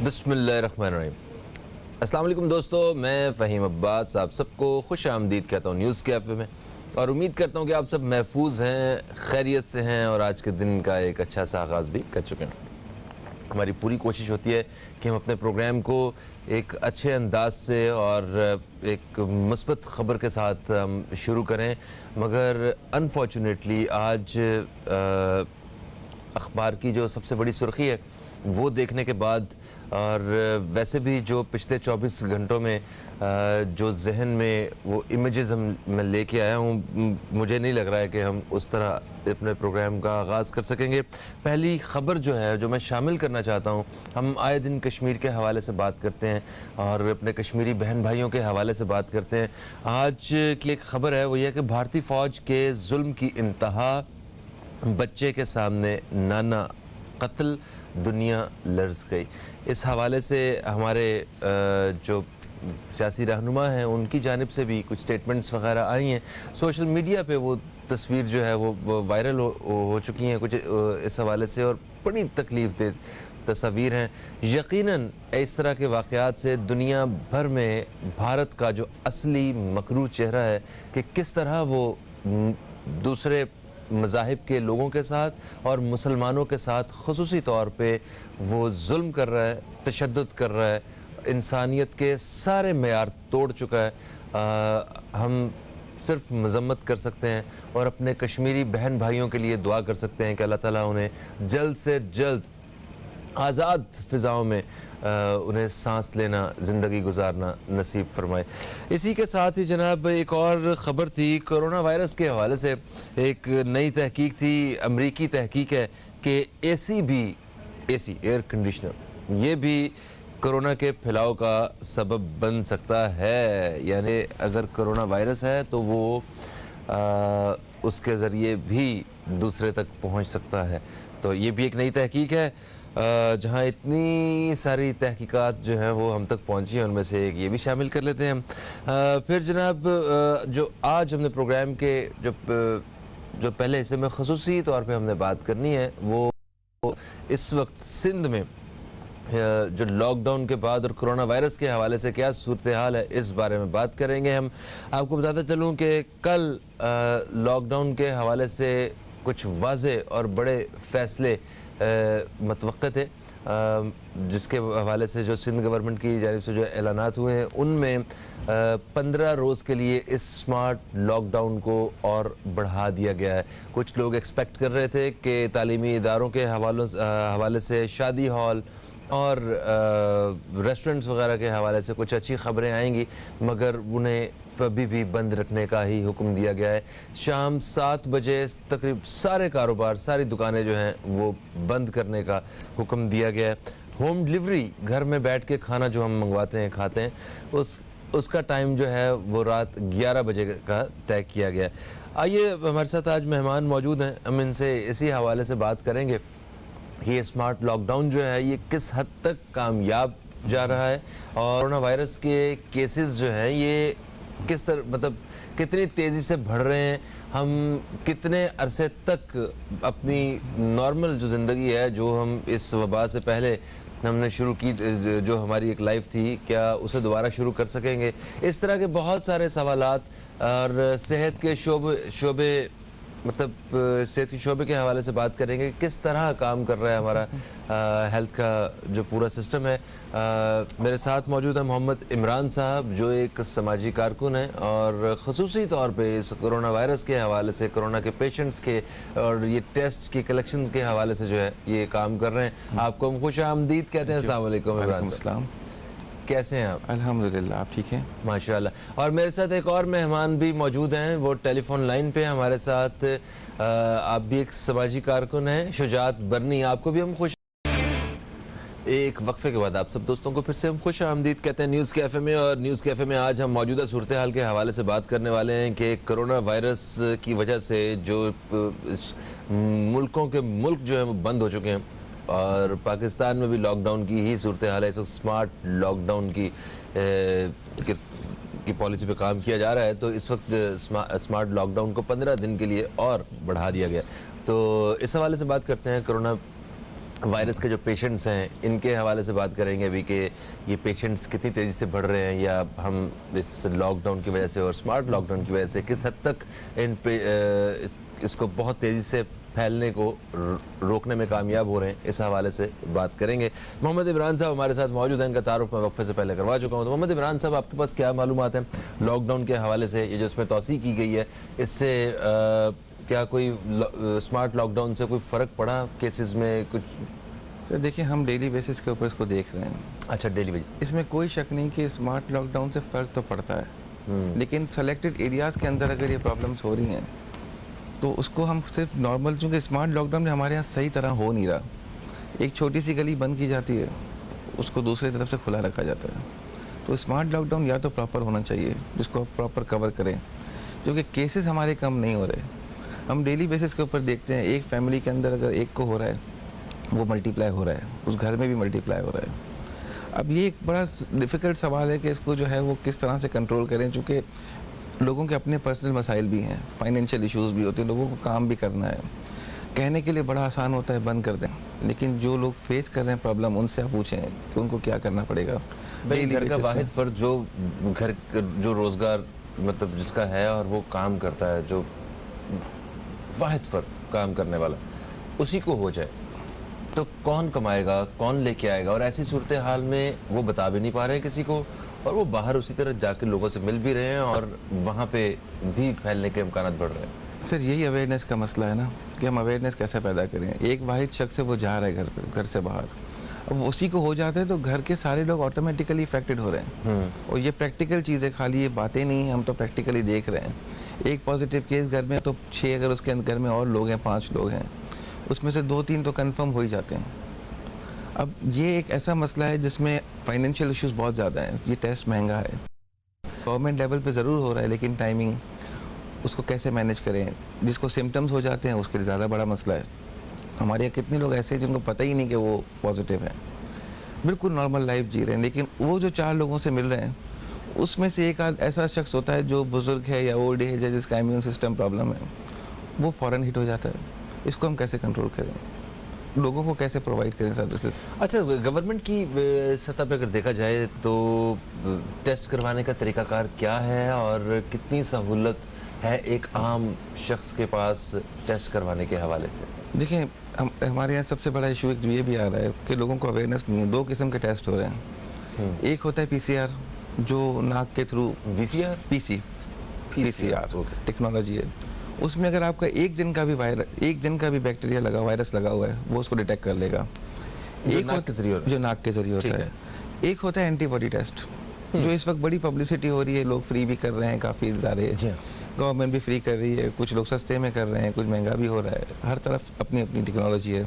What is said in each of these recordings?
बिस्मिल्लाहिर्रहमानिर्रहीम। अस्सलाम वालेकुम दोस्तों, मैं फ़हीम अब्बास आप सबको खुश आमदीद कहता हूँ न्यूज़ कैफ़े में, और उम्मीद करता हूँ कि आप सब महफूज हैं, खैरियत से हैं और आज के दिन का एक अच्छा सा आगाज़ भी कर चुके हैं। हमारी पूरी कोशिश होती है कि हम अपने प्रोग्राम को एक अच्छे अंदाज से और एक मुस्बत ख़बर के साथ हम शुरू करें, मगर अनफॉर्चुनेटली आज अखबार की जो सबसे बड़ी सुर्खी है वो देखने के बाद और वैसे भी जो पिछले 24 घंटों में जो जहन में वो इमेजेस मैं लेके आया हूँ, मुझे नहीं लग रहा है कि हम उस तरह अपने प्रोग्राम का आगाज़ कर सकेंगे। पहली ख़बर जो है जो मैं शामिल करना चाहता हूँ, हम आए दिन कश्मीर के हवाले से बात करते हैं और अपने कश्मीरी बहन भाइयों के हवाले से बात करते हैं। आज की एक ख़बर है वो ये कि भारतीय फ़ौज के जुल्म की इंतहा, बच्चे के सामने नाना कत्ल, दुनिया लर्ज़ गई। इस हवाले से हमारे जो सियासी रहनुमा हैं उनकी जानिब से भी कुछ स्टेटमेंट्स वगैरह आई हैं। सोशल मीडिया पे वो तस्वीर जो है वो वायरल हो चुकी हैं कुछ इस हवाले से, और बड़ी तकलीफ़ दे तस्वीर हैं। यकीनन इस तरह के वाक़यात से दुनिया भर में भारत का जो असली मकरू चेहरा है कि किस तरह वो दूसरे मज़ाहिब के लोगों के साथ और मुसलमानों के साथ ख़ुसूसी तौर पे वो जुल्म कर रहा है, तशद्दुद कर रहा है, इंसानियत के सारे मेयार तोड़ चुका है। हम सिर्फ मज़म्मत कर सकते हैं और अपने कश्मीरी बहन भाइयों के लिए दुआ कर सकते हैं कि अल्लाह ताला उन्हें जल्द से जल्द आज़ाद फ़िज़ाओं में उन्हें सांस लेना, ज़िंदगी गुजारना नसीब फरमाए। इसी के साथ ही जनाब एक और ख़बर थी कोरोना वायरस के हवाले से। एक नई तहकीक थी, अमरीकी तहकीक है कि एसी एयर कंडीशनर ये भी कोरोना के फैलाव का सबब बन सकता है। यानी अगर कोरोना वायरस है तो वो उसके ज़रिए भी दूसरे तक पहुंच सकता है। तो ये भी एक नई तहकीक है जहाँ इतनी सारी तहकीकात जो हैं वो हम तक पहुँची हैं, उनमें से एक ये भी शामिल कर लेते हैं हम। फिर जनाब जो आज हमने प्रोग्राम के जो पहले हिस्से में ख़ुसूसी तौर पे हमने बात करनी है वो इस वक्त सिंध में जो लॉकडाउन के बाद और कोरोना वायरस के हवाले से क्या सूरत हाल है, इस बारे में बात करेंगे हम। आपको बताता चलूँ कि कल लॉकडाउन के हवाले से कुछ वाज़े और बड़े फ़ैसले मतवक्क़त थे, जिसके हवाले से जो सिंध गवर्नमेंट की जानिब से जो ऐलानात हुए हैं उनमें 15 रोज़ के लिए इस स्मार्ट लॉकडाउन को और बढ़ा दिया गया है। कुछ लोग एक्सपेक्ट कर रहे थे कि तालीमी इदारों के हवाले से, शादी हॉल और रेस्टोरेंट्स वगैरह के हवाले से कुछ अच्छी ख़बरें आएंगी, मगर उन्हें अभी भी बंद रखने का ही हुक्म दिया गया है। शाम 7 बजे तकरीब सारे कारोबार, सारी दुकानें जो हैं वो बंद करने का हुक्म दिया गया है। होम डिलीवरी, घर में बैठ के खाना जो हम मंगवाते हैं, खाते हैं, उसका टाइम जो है वो रात 11 बजे का तय किया गया है। आइए, हमारे साथ आज मेहमान मौजूद हैं, हम इनसे इसी हवाले से बात करेंगे कि ये स्मार्ट लॉकडाउन जो है ये किस हद तक कामयाब जा रहा है और कोरोना वायरस के केसेस जो हैं ये किस तरह, मतलब कितनी तेज़ी से बढ़ रहे हैं, हम कितने अरसे तक अपनी नॉर्मल जो ज़िंदगी है, जो हम इस वबा से पहले हमने शुरू की, जो हमारी एक लाइफ थी, क्या उसे दोबारा शुरू कर सकेंगे। इस तरह के बहुत सारे सवालात और सेहत के शोबे मतलब सेहत के शोबे के हवाले से बात करेंगे, किस तरह काम कर रहा है हमारा हेल्थ का जो पूरा सिस्टम है। मेरे साथ मौजूद है मोहम्मद इमरान साहब, जो एक समाजी कारकुन है और ख़ुसूसी तौर पे इस कोरोना वायरस के हवाले से, कोरोना के पेशेंट्स के और ये टेस्ट की कलेक्शन के हवाले से जो है ये काम कर रहे हैं। आपको हम खुश आमदीद कहते हैं। अस्सलाम वालेकुम इमरान साहब, कैसे हैं आप? अल्हम्दुलिल्लाह, आप ठीक हैं? माशाल्लाह। और मेरे साथ एक और मेहमान भी मौजूद हैं, वो टेलीफोन लाइन पे हमारे साथ। आप भी एक समाजी कारकुन हैं, शुजात बरनी, आपको भी हम खुश। एक वक्फे के बाद आप सब दोस्तों को फिर से हम खुश आमदीद कहते हैं न्यूज़ कैफ़े में। और न्यूज़ कैफ़े में आज हम मौजूदा सूरत हाल के हवाले से बात करने वाले हैं कि कोरोना वायरस की वजह से जो मुल्कों के मुल्क जो हैं वो बंद हो चुके हैं और पाकिस्तान में भी लॉकडाउन की ही सूरत हाल है। इस वक्त स्मार्ट लॉकडाउन की पॉलिसी पे काम किया जा रहा है। तो इस वक्त स्मार्ट लॉकडाउन को 15 दिन के लिए और बढ़ा दिया गया। तो इस हवाले से बात करते हैं। कोरोना वायरस के जो पेशेंट्स हैं इनके हवाले से बात करेंगे अभी कि ये पेशेंट्स कितनी तेज़ी से बढ़ रहे हैं, या हम इस लॉकडाउन की वजह से और स्मार्ट लॉकडाउन की वजह से किस हद तक इसको बहुत तेज़ी से फैलने को रोकने में कामयाब हो रहे हैं, इस हवाले से बात करेंगे। मोहम्मद इमरान साहब हमारे साथ मौजूद हैं, इनका तारुफ मैं वक्फे से पहले करवा चुका हूँ। तो मोहम्मद इमरान साहब, आपके पास क्या मालूमात हैं लॉकडाउन के हवाले से, ये जो इसमें तौसीक़ की गई है, इससे क्या कोई स्मार्ट लॉकडाउन से कोई फ़र्क पड़ा केसेस में कुछ? सर देखिए, हम डेली बेसिस के ऊपर इसको देख रहे हैं। अच्छा, डेली बेसिस। इसमें कोई शक नहीं कि स्मार्ट लॉकडाउन से फ़र्क तो पड़ता है, लेकिन सेलेक्टेड एरियाज़ के अंदर अगर ये प्रॉब्लम्स हो रही हैं तो उसको हम सिर्फ नॉर्मल, चूँकि स्मार्ट लॉकडाउन में हमारे यहाँ सही तरह हो नहीं रहा, एक छोटी सी गली बंद की जाती है, उसको दूसरी तरफ से खुला रखा जाता है। तो स्मार्ट लॉकडाउन या तो प्रॉपर होना चाहिए जिसको प्रॉपर कवर करें, क्योंकि केसेस हमारे कम नहीं हो रहे। हम डेली बेसिस के ऊपर देखते हैं, एक फैमिली के अंदर अगर एक को हो रहा है वो मल्टीप्लाई हो रहा है, उस घर में भी मल्टीप्लाई हो रहा है। अब ये एक बड़ा डिफ़िकल्ट सवाल है कि इसको जो है वो किस तरह से कंट्रोल करें, चूँकि लोगों के अपने पर्सनल मसाइल भी हैं, फाइनेंशियल इश्यूज़ भी होते हैं, लोगों को काम भी करना है। कहने के लिए बड़ा आसान होता है बंद कर दें, लेकिन जो लोग फेस कर रहे हैं प्रॉब्लम, उनसे आप पूछें कि उनको क्या करना पड़ेगा। भाई, घर का वाहिद फ़र्द जो रोज़गार मतलब जिसका है और वो काम करता है, जो वाहिद फ़र्द काम करने वाला, उसी को हो जाए तो कौन कमाएगा, कौन लेके आएगा? और ऐसी सूरत हाल में वो बता भी नहीं पा रहे हैं किसी को, और वो बाहर उसी तरह जाके लोगों से मिल भी रहे हैं और वहाँ पे भी फैलने के इम्कानात बढ़ रहे हैं। सर यही अवेयरनेस का मसला है ना, कि हम अवेयरनेस कैसे पैदा करें। एक वाहिद शख्स है, वो जा रहा है घर से बाहर, अब उसी को हो जाता है तो घर के सारे लोग ऑटोमेटिकली इफेक्टेड हो रहे हैं। और ये प्रैक्टिकल चीज़ है, खाली ये बातें नहीं, हम तो प्रैक्टिकली देख रहे हैं। एक पॉजिटिव केस घर में तो 6, अगर उसके घर में और लोग हैं, 5 लोग हैं, उसमें से 2-3 तो कंफर्म हो ही जाते हैं। अब ये एक ऐसा मसला है जिसमें फाइनेंशियल इश्यूज बहुत ज़्यादा हैं, ये टेस्ट महंगा है, गवर्नमेंट लेवल पे ज़रूर हो रहा है, लेकिन टाइमिंग उसको कैसे मैनेज करें। जिसको सिम्टम्स हो जाते हैं उसके लिए ज़्यादा बड़ा मसला है। हमारे यहाँ कितने लोग ऐसे हैं जिनको पता ही नहीं कि वो पॉजिटिव हैं, बिल्कुल नॉर्मल लाइफ जी रहे हैं, लेकिन वो जो 4 लोगों से मिल रहे हैं उसमें से एक आध ऐसा शख्स होता है जो बुज़ुर्ग है या ओल्ड एज है, जिसका इम्यून सिस्टम प्रॉब्लम है, वो फ़ौरन हिट हो जाता है। इसको हम कैसे कंट्रोल करें, लोगों को कैसे प्रोवाइड करें सर्विसेज? अच्छा, गवर्नमेंट की सतह पे अगर देखा जाए तो टेस्ट करवाने का तरीकाकार क्या है और कितनी सहूलत है एक आम शख्स के पास टेस्ट करवाने के हवाले से? देखिए, हमारे यहाँ सबसे बड़ा इशू एक ये भी आ रहा है कि लोगों को अवेयरनेस नहीं है। 2 किस्म के टेस्ट हो रहे हैं। एक होता है PCR, जो नाक के थ्रू, VCR, PCR टेक्नोलॉजी है। उसमें अगर आपका एक दिन का भी बैक्टीरिया लगा, वायरस लगा हुआ है, वो उसको डिटेक्ट कर लेगा। जो नाक के जरिए होता है। एक होता है एंटीबॉडी टेस्ट, जो इस वक्त बड़ी पब्लिसिटी हो रही है, लोग फ्री भी कर रहे हैं, काफ़ी इदारे, गवर्नमेंट भी फ्री कर रही है, कुछ लोग सस्ते में कर रहे हैं, कुछ महंगा भी हो रहा है। हर तरफ अपनी अपनी टेक्नोलॉजी है।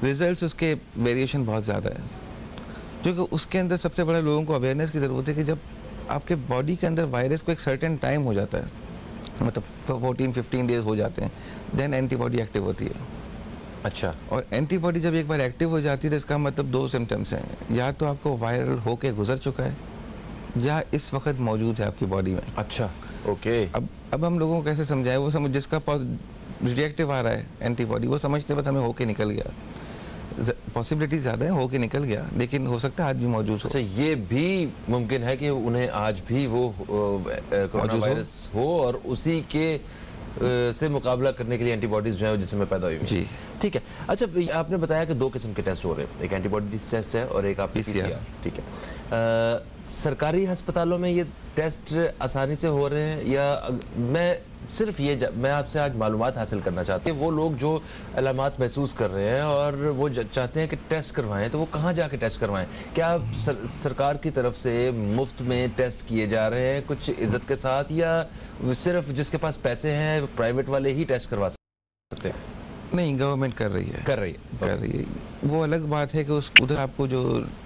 रिजल्ट्स उसके वेरिएशन बहुत ज़्यादा है, क्योंकि उसके अंदर सबसे बड़ा लोगों को अवेयरनेस की ज़रूरत है कि जब आपके बॉडी के अंदर वायरस को एक सर्टेन टाइम हो जाता है, मतलब 14-15 डेज हो जाते हैं, देन एंटीबॉडी एक्टिव होती है। अच्छा। और एंटीबॉडी जब एक बार एक्टिव हो जाती है तो इसका मतलब 2 सिम्टम्स हैं, या तो आपको वायरल होके गुजर चुका है या इस वक्त मौजूद है आपकी बॉडी में। अच्छा, ओके। अब हम लोगों को कैसे समझाएं, वो समझ जिसका रिएक्टिव आ रहा है एंटीबॉडी, वो समझते बस हमें होके निकल गया। पॉसिबिलिटी ज़्यादा है होके निकल गया, लेकिन हो सकता है आज भी मौजूद हो। अच्छा, ये भी मुमकिन है कि उन्हें आज भी वो कोरोना वायरस हो और उसी के से मुकाबला करने के लिए एंटीबॉडीज जो है जिसमें पैदा हुई जी, ठीक है। अच्छा, आपने बताया कि 2 किस्म के टेस्ट हो रहे हैं, एक एंटीबॉडी टेस्ट है और एक आपकी PCR, ठीक है। सरकारी अस्पतालों में ये टेस्ट आसानी से हो रहे हैं, या मैं आपसे आज मालूमात हासिल करना चाहती हूँ, वो लोग जो अलामात महसूस कर रहे हैं और वो चाहते हैं कि टेस्ट करवाएं, तो वो कहाँ जाके टेस्ट करवाएं? क्या सरकार की तरफ से मुफ्त में टेस्ट किए जा रहे हैं कुछ इज्जत के साथ, या सिर्फ जिसके पास पैसे हैं प्राइवेट वाले ही टेस्ट करवा सकते हैं? नहीं, गवर्नमेंट कर रही है। वो अलग बात है कि उधर आपको जो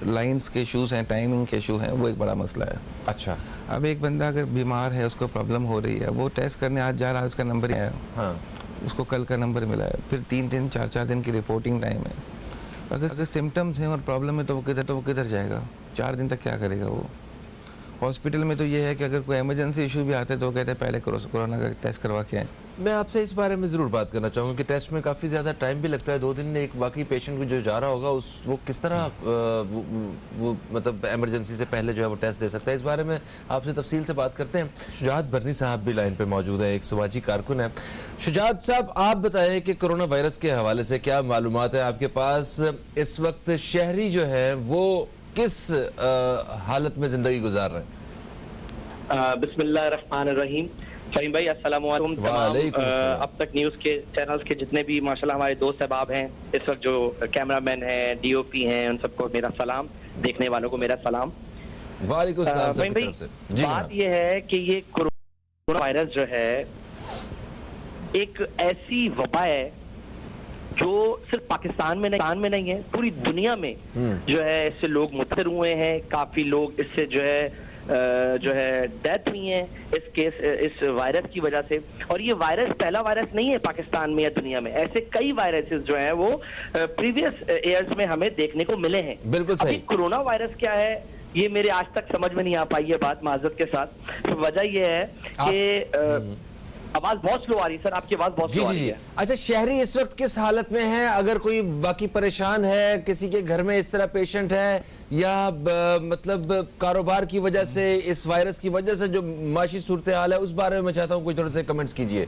लाइंस के इशूज़ हैं, टाइमिंग के इशू हैं, वो एक बड़ा मसला है। अच्छा। अब एक बंदा अगर बीमार है, उसको प्रॉब्लम हो रही है, वो टेस्ट करने आज जा रहा है, उसका नंबर आया, हाँ, उसको कल का नंबर मिला है, फिर 3 दिन 4 दिन की रिपोर्टिंग टाइम है। अगर सिम्टम्स हैं और प्रॉब्लम है तो वो किधर जाएगा? 4 दिन तक क्या करेगा वो? हॉस्पिटल में तो ये है कि अगर कोई इमरजेंसी इशू भी आता है तो वो कहते हैं पहले कोरोना का टेस्ट करवा के आए। मैं आपसे इस बारे में ज़रूर बात करना चाहूँगा कि टेस्ट में काफ़ी ज़्यादा टाइम भी लगता है, 2 दिन एक बाकी पेशेंट जो जा रहा होगा वो किस तरह वो मतलब इमरजेंसी से पहले जो है वो टेस्ट दे सकता है, इस बारे में आपसे तफसील से बात करते हैं। शुजात बरनी साहब भी लाइन पे मौजूद है, एक समाजी कारकुन है। शुजात साहब, आप बताएं कि कोरोना वायरस के हवाले से क्या मालूमात है आपके पास? इस वक्त शहरी जो है वो किस हालत में ज़िंदगी गुजार रहे हैं? बिस्मिल्लाहिर्रहमानिर्रहीम। फहीम भाई अस्सलाम वालेकुम। तमाम अब तक न्यूज़ के चैनल्स के जितने भी माशाल्लाह हमारे दोस्त अहबाब हैं, इस वक्त जो कैमरामैन हैं, डीओपी हैं, उन सबको मेरा सलाम, देखने वालों को मेरा सलाम। वालेकुम सलाम। फहीम भाई, बात ये है कि ये कोरोना वायरस जो है एक ऐसी वबा है जो सिर्फ पाकिस्तान में नहीं है, पूरी दुनिया में जो है इससे लोग मुतासिर हुए हैं। काफी लोग इससे जो है डेथ हुई है इस वायरस की वजह से। और ये वायरस पहला वायरस नहीं है पाकिस्तान में या दुनिया में, ऐसे कई वायरसेस जो हैं वो प्रीवियस ईयर्स में हमें देखने को मिले हैं। बिल्कुल सही। अभी कोरोना वायरस क्या है ये मेरे आज तक समझ में नहीं आ पाई है बात, माजरत के साथ। तो वजह ये है कि आवाज बहुत स्लो आ रही है सर, आपकी आवाज बहुत स्लो आ रही है। अच्छा, शहरी इस वक्त किस हालत में है? अगर कोई बाकी परेशान है, किसी के घर में इस तरह पेशेंट है, या मतलब कारोबार की वजह से, इस वायरस की वजह से जो माशी सूरत हाल है, उस बारे में मैं चाहता हूँ कुछ थोड़े से कमेंट्स कीजिए।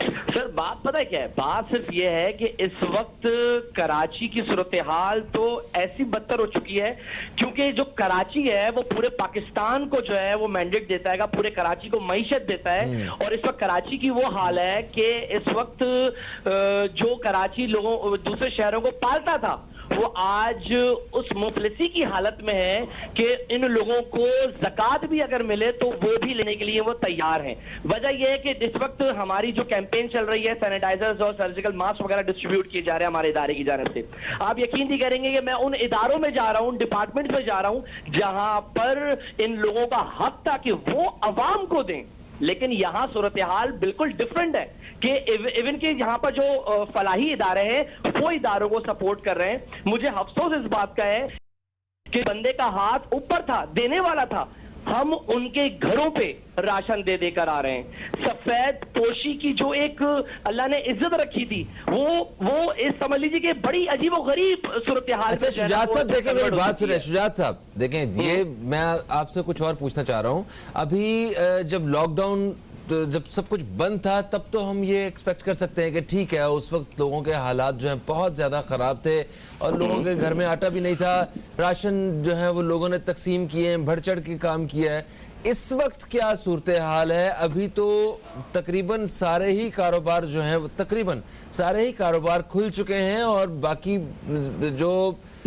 सर बात पता है क्या है? बात सिर्फ ये है कि इस वक्त कराची की सूरत हाल तो ऐसी बदतर हो चुकी है, क्योंकि जो कराची है वो पूरे पाकिस्तान को जो है वो मैंडेट देता है, पूरे कराची को मईशत देता है। और इस वक्त कराची की वो हाल है कि इस वक्त जो कराची लोगों दूसरे शहरों को पालता था वो आज उस मुफलिसी की हालत में है कि इन लोगों को ज़कात भी अगर मिले तो वो भी लेने के लिए वो तैयार हैं। वजह यह है कि इस वक्त हमारी जो कैंपेन चल रही है, सैनिटाइजर्स और सर्जिकल मास्क वगैरह डिस्ट्रीब्यूट किए जा रहे हैं हमारे इदारे की जानिब से। आप यकीन नहीं करेंगे कि मैं उन इदारों में जा रहा हूं, डिपार्टमेंट में जा रहा हूं जहां पर इन लोगों का हक था कि वो अवाम को दें, लेकिन यहां सूरत हाल बिल्कुल डिफरेंट है कि इवन के यहाँ पर जो फलाही इदारे हैं वो इदारों को सपोर्ट कर रहे हैं। मुझे अफसोस इस बात का है कि बंदे का हाथ ऊपर था, देने वाला था, हम उनके घरों पे राशन दे देकर आ रहे हैं। सफेद पोशी की जो एक अल्लाह ने इज्जत रखी थी वो इस समझ लीजिए कि बड़ी अजीब और गरीब सूरत हाल। अच्छा शुजात साहब, देखें मेरी बात सुनिए। शुजात साहब देखें, ये मैं आपसे कुछ और पूछना चाह रहा हूँ। अभी जब लॉकडाउन, तो जब सब कुछ बंद था, तब तो हम ये एक्सपेक्ट कर सकते हैं कि ठीक है, उस वक्त लोगों के हालात जो हैं बहुत ज़्यादा ख़राब थे और लोगों के घर में आटा भी नहीं था, राशन जो है वो लोगों ने तकसीम किए, बढ़ चढ़ के काम किया है। इस वक्त क्या सूरत हाल है? अभी तो तकरीबन सारे ही कारोबार जो हैं वो तकरीबन सारे ही कारोबार खुल चुके हैं और बाकी जो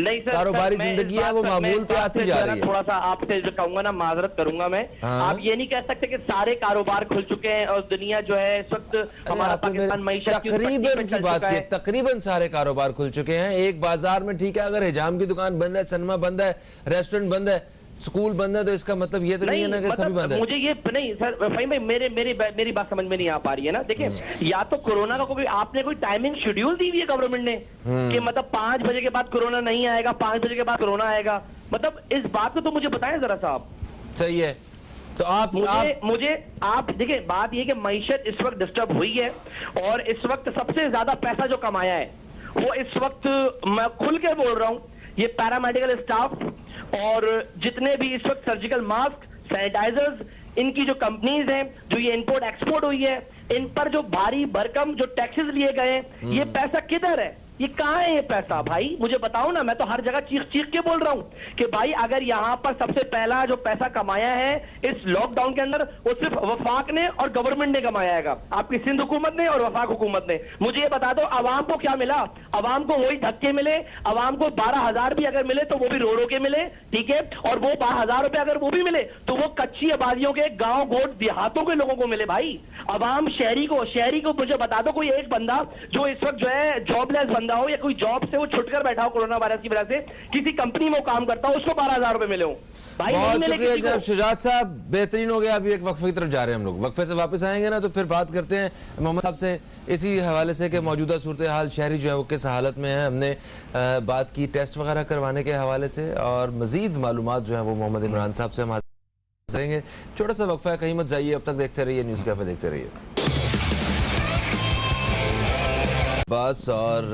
कारोबारी जिंदगी है वो मामूल पे आती जा रही है। थोड़ा सा आपसे जो कहूंगा ना, माजरत करूंगा मैं। आप ये नहीं कह सकते कि सारे कारोबार खुल चुके हैं और दुनिया जो है इस वक्त हमारा पाकिस्तान मईशत तकरीबन की बात है, तकरीबन सारे कारोबार खुल चुके हैं। एक बाजार में ठीक है, अगर हिजाम की दुकान बंद है, सिनेमा बंद है, रेस्टोरेंट बंद है, स्कूल बंद है, तो इसका मतलब ये तो नहीं है ना कि सभी बंद है। मुझे ये नहीं सर, फहीम भाई मेरी बात समझ में नहीं आ पा रही है ना। देखिए, या तो कोरोना का कोई आपने कोई टाइमिंग शेड्यूल दी हुई है गवर्नमेंट ने कि मतलब 5 बजे के बाद कोरोना नहीं आएगा, 5 बजे के बाद कोरोना आएगा, मतलब इस बात को तो मुझे बताएं जरा साहब। सही है, तो मुझे आप देखिए, बात ये कि मईशत इस वक्त डिस्टर्ब हुई है और इस वक्त सबसे ज्यादा पैसा जो कमाया है वो इस वक्त, मैं खुल के बोल रहा हूं, ये पैरामेडिकल स्टाफ और जितने भी इस वक्त सर्जिकल मास्क, सैनिटाइजर्स, इनकी जो कंपनीज हैं, जो ये इंपोर्ट एक्सपोर्ट हुई है, इन पर जो भारी भरकम जो टैक्सेस लिए गए, ये पैसा किधर है? ये कहाँ है ये पैसा? भाई मुझे बताओ ना, मैं तो हर जगह चीख चीख के बोल रहा हूँ कि भाई अगर यहाँ पर सबसे पहला जो पैसा कमाया है इस लॉकडाउन के अंदर वो सिर्फ वफाक ने और गवर्नमेंट ने कमाया है, आपकी सिंध हुकूमत ने और वफाक हुकूमत ने। मुझे ये बता दो अवाम को क्या मिला? अवाम को वही धक्के मिले, अवाम को 12,000 भी अगर मिले तो वो भी रो रो के मिले, ठीक है, और वो 12,000 रुपए अगर वो भी मिले तो वो कच्ची आबादियों के, गाँव गोट देहातों के लोगों को मिले। भाई अवाम शहरी को मुझे बता दो कोई एक बंदा जो इस वक्त जो है जॉबलेस बंदा हो या कोई जॉब से वो छुटकर बैठा हो कोरोना वायरस की वजह से, किसी कंपनी में काम करता हो, उसको 12,000 रुपए मिले हो। भाई बहुत शुक्रिया जनाब शुजात साहब, बेहतरीन हो गया। अभी एक वक्फे की तरफ जा रहे हैं हम लोग, वक्फे से वापस आएंगे ना तो फिर बात करते हैं मोहम्मद साहब से इसी हवाले से कि मौजूदा सूरत हाल शहरी जो है वो किस हालत में है। हमने बात की टेस्ट वगैरह करवाने के हवाले से और मजीद मालूमात जो है वो मोहम्मद इमरान साहब से हम हासिल करेंगे। छोटा सा वक्फा है, कहीं मत जाइए, अब तक देखते रहिए न्यूज़ कैफे, देखते रहिए। अब्बास और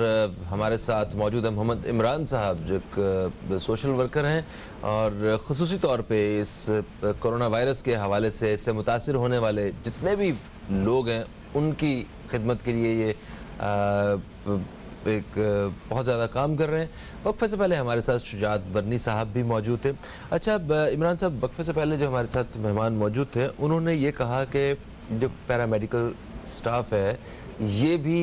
हमारे साथ मौजूद है मोहम्मद इमरान साहब जो एक सोशल वर्कर हैं और ख़ुसूसी तौर पे इस कोरोना वायरस के हवाले से इससे मुतासिर होने वाले जितने भी लोग हैं उनकी खिदमत के लिए ये एक बहुत ज़्यादा काम कर रहे हैं। वक्फे से पहले हमारे साथ शुजात बरनी साहब भी मौजूद थे। अच्छा इमरान साहब, वक्फे से पहले जो हमारे साथ मेहमान मौजूद थे उन्होंने ये कहा कि जो पैरामेडिकल स्टाफ है ये भी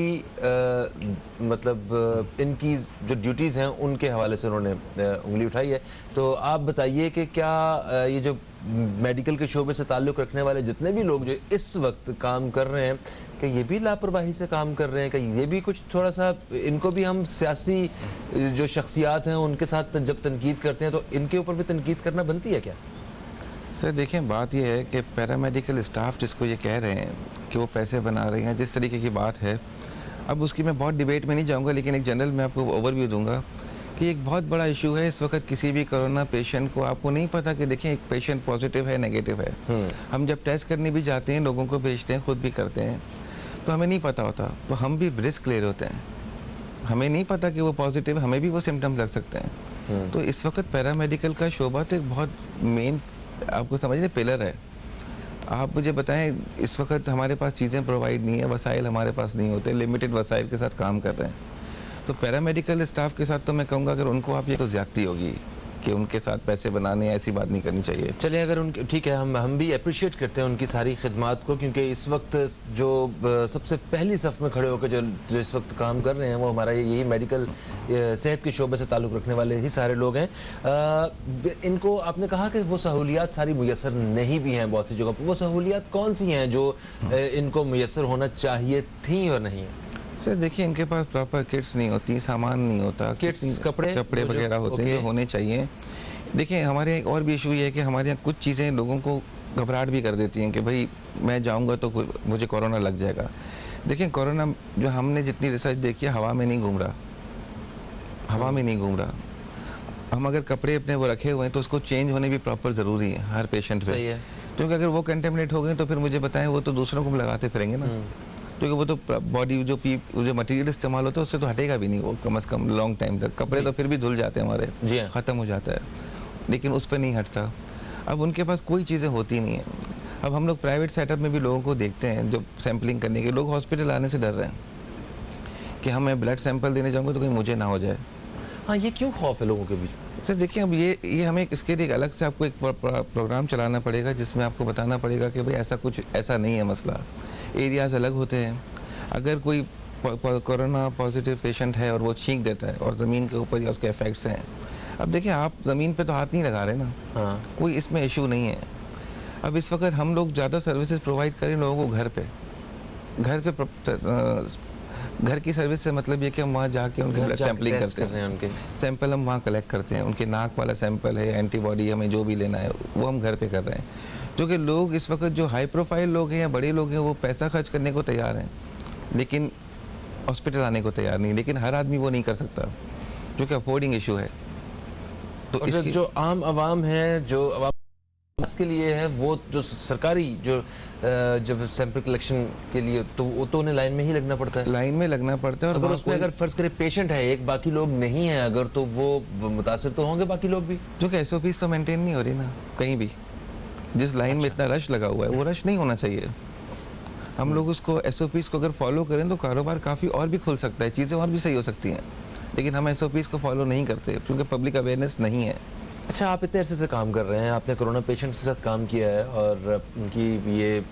मतलब इनकी जो ड्यूटीज़ हैं उनके हवाले से उन्होंने उंगली उठाई है। तो आप बताइए कि क्या ये जो मेडिकल के शोबे से ताल्लुक़ रखने वाले जितने भी लोग जो इस वक्त काम कर रहे हैं कि ये भी लापरवाही से काम कर रहे हैं, कि ये भी कुछ थोड़ा सा इनको भी हम सियासी जो शख्सियात हैं उनके साथ जब तनकीद करते हैं तो इनके ऊपर भी तनकीद करना बनती है क्या? सर देखें, बात यह है कि पैरामेडिकल स्टाफ जिसको ये कह रहे हैं कि वो पैसे बना रहे हैं, जिस तरीके की बात है, अब उसकी मैं बहुत डिबेट में नहीं जाऊंगा, लेकिन एक जनरल मैं आपको ओवरव्यू दूंगा कि एक बहुत बड़ा इशू है इस वक्त किसी भी कोरोना पेशेंट को आपको नहीं पता कि देखें एक पेशेंट पॉजिटिव है नेगेटिव है। हम जब टेस्ट करने भी जाते हैं, लोगों को भेजते हैं, खुद भी करते हैं, तो हमें नहीं पता होता, तो हम भी रिस्क ले रहे होते हैं। हमें नहीं पता कि वो पॉजिटिव है, हमें भी वो सिम्टम्स लग सकते हैं। तो इस वक्त पैरामेडिकल का शोबा तो एक बहुत मेन आपको समझिए पिलर है। आप मुझे बताएं, इस वक्त हमारे पास चीज़ें प्रोवाइड नहीं है, वसाइल हमारे पास नहीं होते, लिमिटेड वसाइल के साथ काम कर रहे हैं। तो पैरामेडिकल स्टाफ के साथ तो मैं कहूँगा अगर उनको आप ये तो ज़्यादती होगी कि उनके साथ पैसे बनाने, ऐसी बात नहीं करनी चाहिए। चलिए, अगर उनके ठीक है, हम भी अप्रिशिएट करते हैं उनकी सारी खिदमात को, क्योंकि इस वक्त जो सबसे पहली सफ़ में खड़े होकर जो इस वक्त काम कर रहे हैं वो हमारा यही मेडिकल सेहत के शोबे से ताल्लुक़ रखने वाले ही सारे लोग हैं। इनको आपने कहा कि वो सहूलियात सारी मुयसर नहीं भी हैं बहुत सी जगह पर, वो सहूलियात कौन सी हैं जो इनको मुयसर होना चाहिए थी और नहीं है? सर देखिए, इनके पास प्रॉपर किट्स नहीं होती, सामान नहीं होता, किट्स कपड़े वगैरह होते हैं जो होने चाहिए। देखिए, हमारे यहाँ एक और भी इशू ये है कि हमारे यहाँ कुछ चीज़ें लोगों को घबराहट भी कर देती हैं कि भाई मैं जाऊँगा तो मुझे कोरोना लग जाएगा। देखिए, कोरोना जो हमने जितनी रिसर्च देखी है, हवा में नहीं घूम रहा, हवा में नहीं घूम रहा। हम अगर कपड़े अपने वो रखे हुए हैं तो उसको चेंज होने भी प्रॉपर ज़रूरी है हर पेशेंट पे, क्योंकि अगर वो कंटेमिनेट हो गए तो फिर मुझे बताएं वो तो दूसरों को लगाते फिरेंगे ना, क्योंकि वो तो बॉडी जो मटेरियल इस्तेमाल होता है उससे तो हटेगा भी नहीं वो कम से कम लॉन्ग टाइम तक। कपड़े तो फिर भी धुल जाते हैं हमारे, ख़त्म हो जाता है, लेकिन उस पर नहीं हटता। अब उनके पास कोई चीज़ें होती नहीं है। अब हम लोग प्राइवेट सेटअप में भी लोगों को देखते हैं जो सैम्पलिंग करने के, लोग हॉस्पिटल आने से डर रहे हैं कि हम मैं ब्लड सैंपल देने जाऊँगा तो कहीं मुझे ना हो जाए। हाँ, ये क्यों खौफ है लोगों के बीच? सर देखिए, अब ये हमें इसके लिए अलग से आपको एक प्रोग्राम चलाना पड़ेगा जिसमें आपको बताना पड़ेगा कि भाई ऐसा नहीं है मसला। एरियाज़ अलग होते हैं। अगर कोई कोरोना पॉजिटिव पेशेंट है और वो छींक देता है और ज़मीन के ऊपर या उसके इफेक्ट्स हैं, अब देखिए आप ज़मीन पे तो हाथ नहीं लगा रहे ना, कोई इसमें इशू नहीं है। अब इस वक्त हम लोग ज़्यादा सर्विसेज प्रोवाइड करें लोगों को घर पे घर की सर्विस से मतलब ये कि हम वहाँ जाके उनके ब्लड सैंपलिंग करते हैं, उनके सैंपल हम वहाँ कलेक्ट करते हैं, उनके नाक वाला सैंपल है, एंटीबॉडी हमें जो भी लेना है वो हम घर पे कर रहे हैं। जो कि लोग इस वक्त जो हाई प्रोफाइल लोग हैं या बड़े लोग हैं वो पैसा खर्च करने को तैयार हैं लेकिन हॉस्पिटल आने को तैयार नहीं, लेकिन हर आदमी वो नहीं कर सकता, जो कि अफोर्डिंग इशू है। तो इसकी जो आम आवाम है, जो आवाम इसके लिए है, वो जो सरकारी जो जब सैंपल कलेक्शन के लिए तो वो तो उन्हें लाइन में ही लगना पड़ता है, लाइन में लगना पड़ता है। और अगर उसमें अगर फर्ज करे पेशेंट है एक, बाकी लोग नहीं है अगर, तो वो मुतासिर तो होंगे बाकी लोग भी, जो कि SOPs तो मेंटेन नहीं हो रही ना कहीं भी। जिस लाइन में इतना रश लगा हुआ है वो रश नहीं होना चाहिए। हम लोग उसको SOPs को अगर फॉलो करें तो कारोबार काफ़ी और भी खुल सकता है, चीज़ें और भी सही हो सकती हैं, लेकिन हम SOPs को फॉलो नहीं करते क्योंकि पब्लिक अवेयरनेस नहीं है। अच्छा, आप इतने अरसे से काम कर रहे हैं, आपने कोरोना पेशेंट के साथ काम किया है और उनकी ये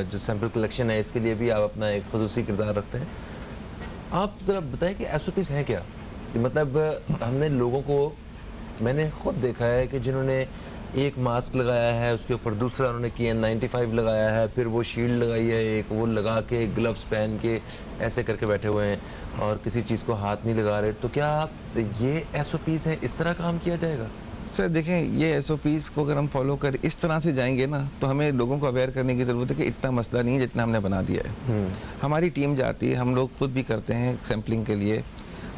जो सैंपल कलेक्शन है इसके लिए भी आप अपना एक खुसूसी किरदार रखते हैं। आप ज़रा बताएं कि SOPs हैं क्या? मतलब हमने लोगों को, मैंने खुद देखा है कि जिन्होंने एक मास्क लगाया है उसके ऊपर दूसरा उन्होंने KN95 लगाया है, फिर वो शील्ड लगाई है एक, वो लगा के ग्लव्स पहन के ऐसे करके बैठे हुए हैं और किसी चीज़ को हाथ नहीं लगा रहे। तो क्या ये SOPs हैं, इस तरह काम किया जाएगा? सर देखें, ये SOPs को अगर हम फॉलो कर इस तरह से जाएंगे ना तो हमें लोगों को अवेयर करने की ज़रूरत है कि इतना मसला नहीं है जितना हमने बना दिया है। हमारी टीम जाती है, हम लोग खुद भी करते हैं सैम्पलिंग के लिए।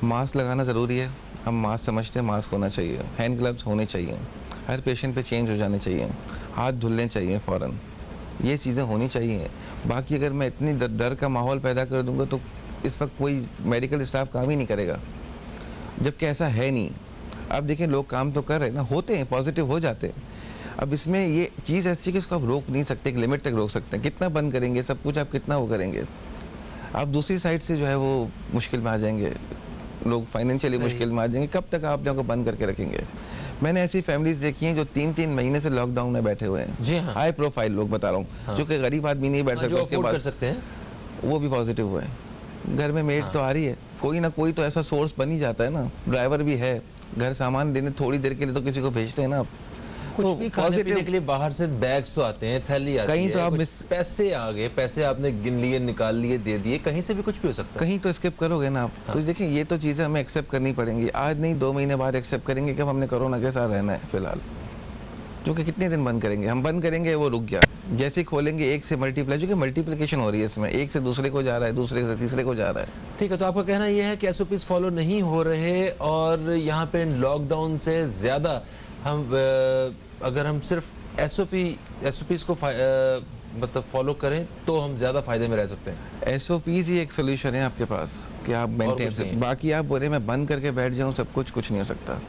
मास्क लगाना ज़रूरी है, हम मास्क समझते हैं, मास्क होना चाहिए, हैंड ग्लव्स होने चाहिए, हर पेशेंट पे चेंज हो जाने चाहिए, हाथ धुलने चाहिए फ़ौरन, ये चीज़ें होनी चाहिए। बाकी अगर मैं इतनी डर का माहौल पैदा कर दूंगा तो इस वक्त कोई मेडिकल स्टाफ काम ही नहीं करेगा, जबकि ऐसा है नहीं। आप देखें लोग काम तो कर रहे हैं ना, होते हैं, पॉजिटिव हो जाते हैं। अब इसमें ये चीज़ ऐसी है कि इसको आप रोक नहीं सकते, एक लिमिट तक रोक सकते हैं। कितना बंद करेंगे सब कुछ, आप कितना वो करेंगे, आप दूसरी साइड से जो है वो मुश्किल में आ जाएंगे, लोग फाइनेंशियली मुश्किल में आ जाएंगे। कब तक आप लोगों को बंद करके रखेंगे? मैंने ऐसी फैमिलीज देखी हैं जो 3-3 महीने से लॉकडाउन में बैठे हुए हैं। जी हाँ। हाई प्रोफाइल लोग बता रहा हूँ, हाँ। जो कि गरीब आदमी नहीं बैठ हाँ, सकता, जो उसके अफोर्ड कर बाद सकते हैं। वो भी पॉजिटिव हुए हैं। घर में मेड तो आ रही है, कोई ना कोई तो ऐसा सोर्स बन ही जाता है ना, ड्राइवर भी है, घर सामान देने थोड़ी देर के लिए तो किसी को भेजते हैं ना आप। कुछ भी खाने पीने के लिए बाहर से बैग्स तो आते हैं, थैली आती कहीं है, तो आप कुछ पैसे आ गए, पैसे आपने गिन लिए, निकाल लिए, दे दिए, कहीं से भी कुछ भी हो सकता है। कहीं तो स्किप करोगे ना आप। तो देखिए ये तो चीज़ें हमें एक्सेप्ट करनी पड़ेंगी, आज नहीं 2 महीने बाद एक्सेप्ट करेंगे कि अब हमने कोरोना के साथ रहना है फिलहाल। जो कि कितने दिन बंद करेंगे, हम बंद करेंगे वो रुक गया, जैसे ही खोलेंगे एक से मल्टीप्लाई, जो कि मल्टीप्लिकेशन हो रही है इसमें, एक से दूसरे को जा रहा है, दूसरे से तीसरे को जा रहा है। ठीक है, तो आपका कहना यह है कि एसओपीज फॉलो नहीं हो रहे और यहाँ पे लॉकडाउन से ज़्यादा हम अगर हम सिर्फ एसओपीज को मतलब फॉलो करें तो हम ज़्यादा फायदे में रह सकते हैं। एसओपीज ही एक सोल्यूशन है आपके पास कि आप मेंटेन से, बाकी आप बोले मैं बंद करके बैठ जाऊँ सब कुछ नहीं हो सकता।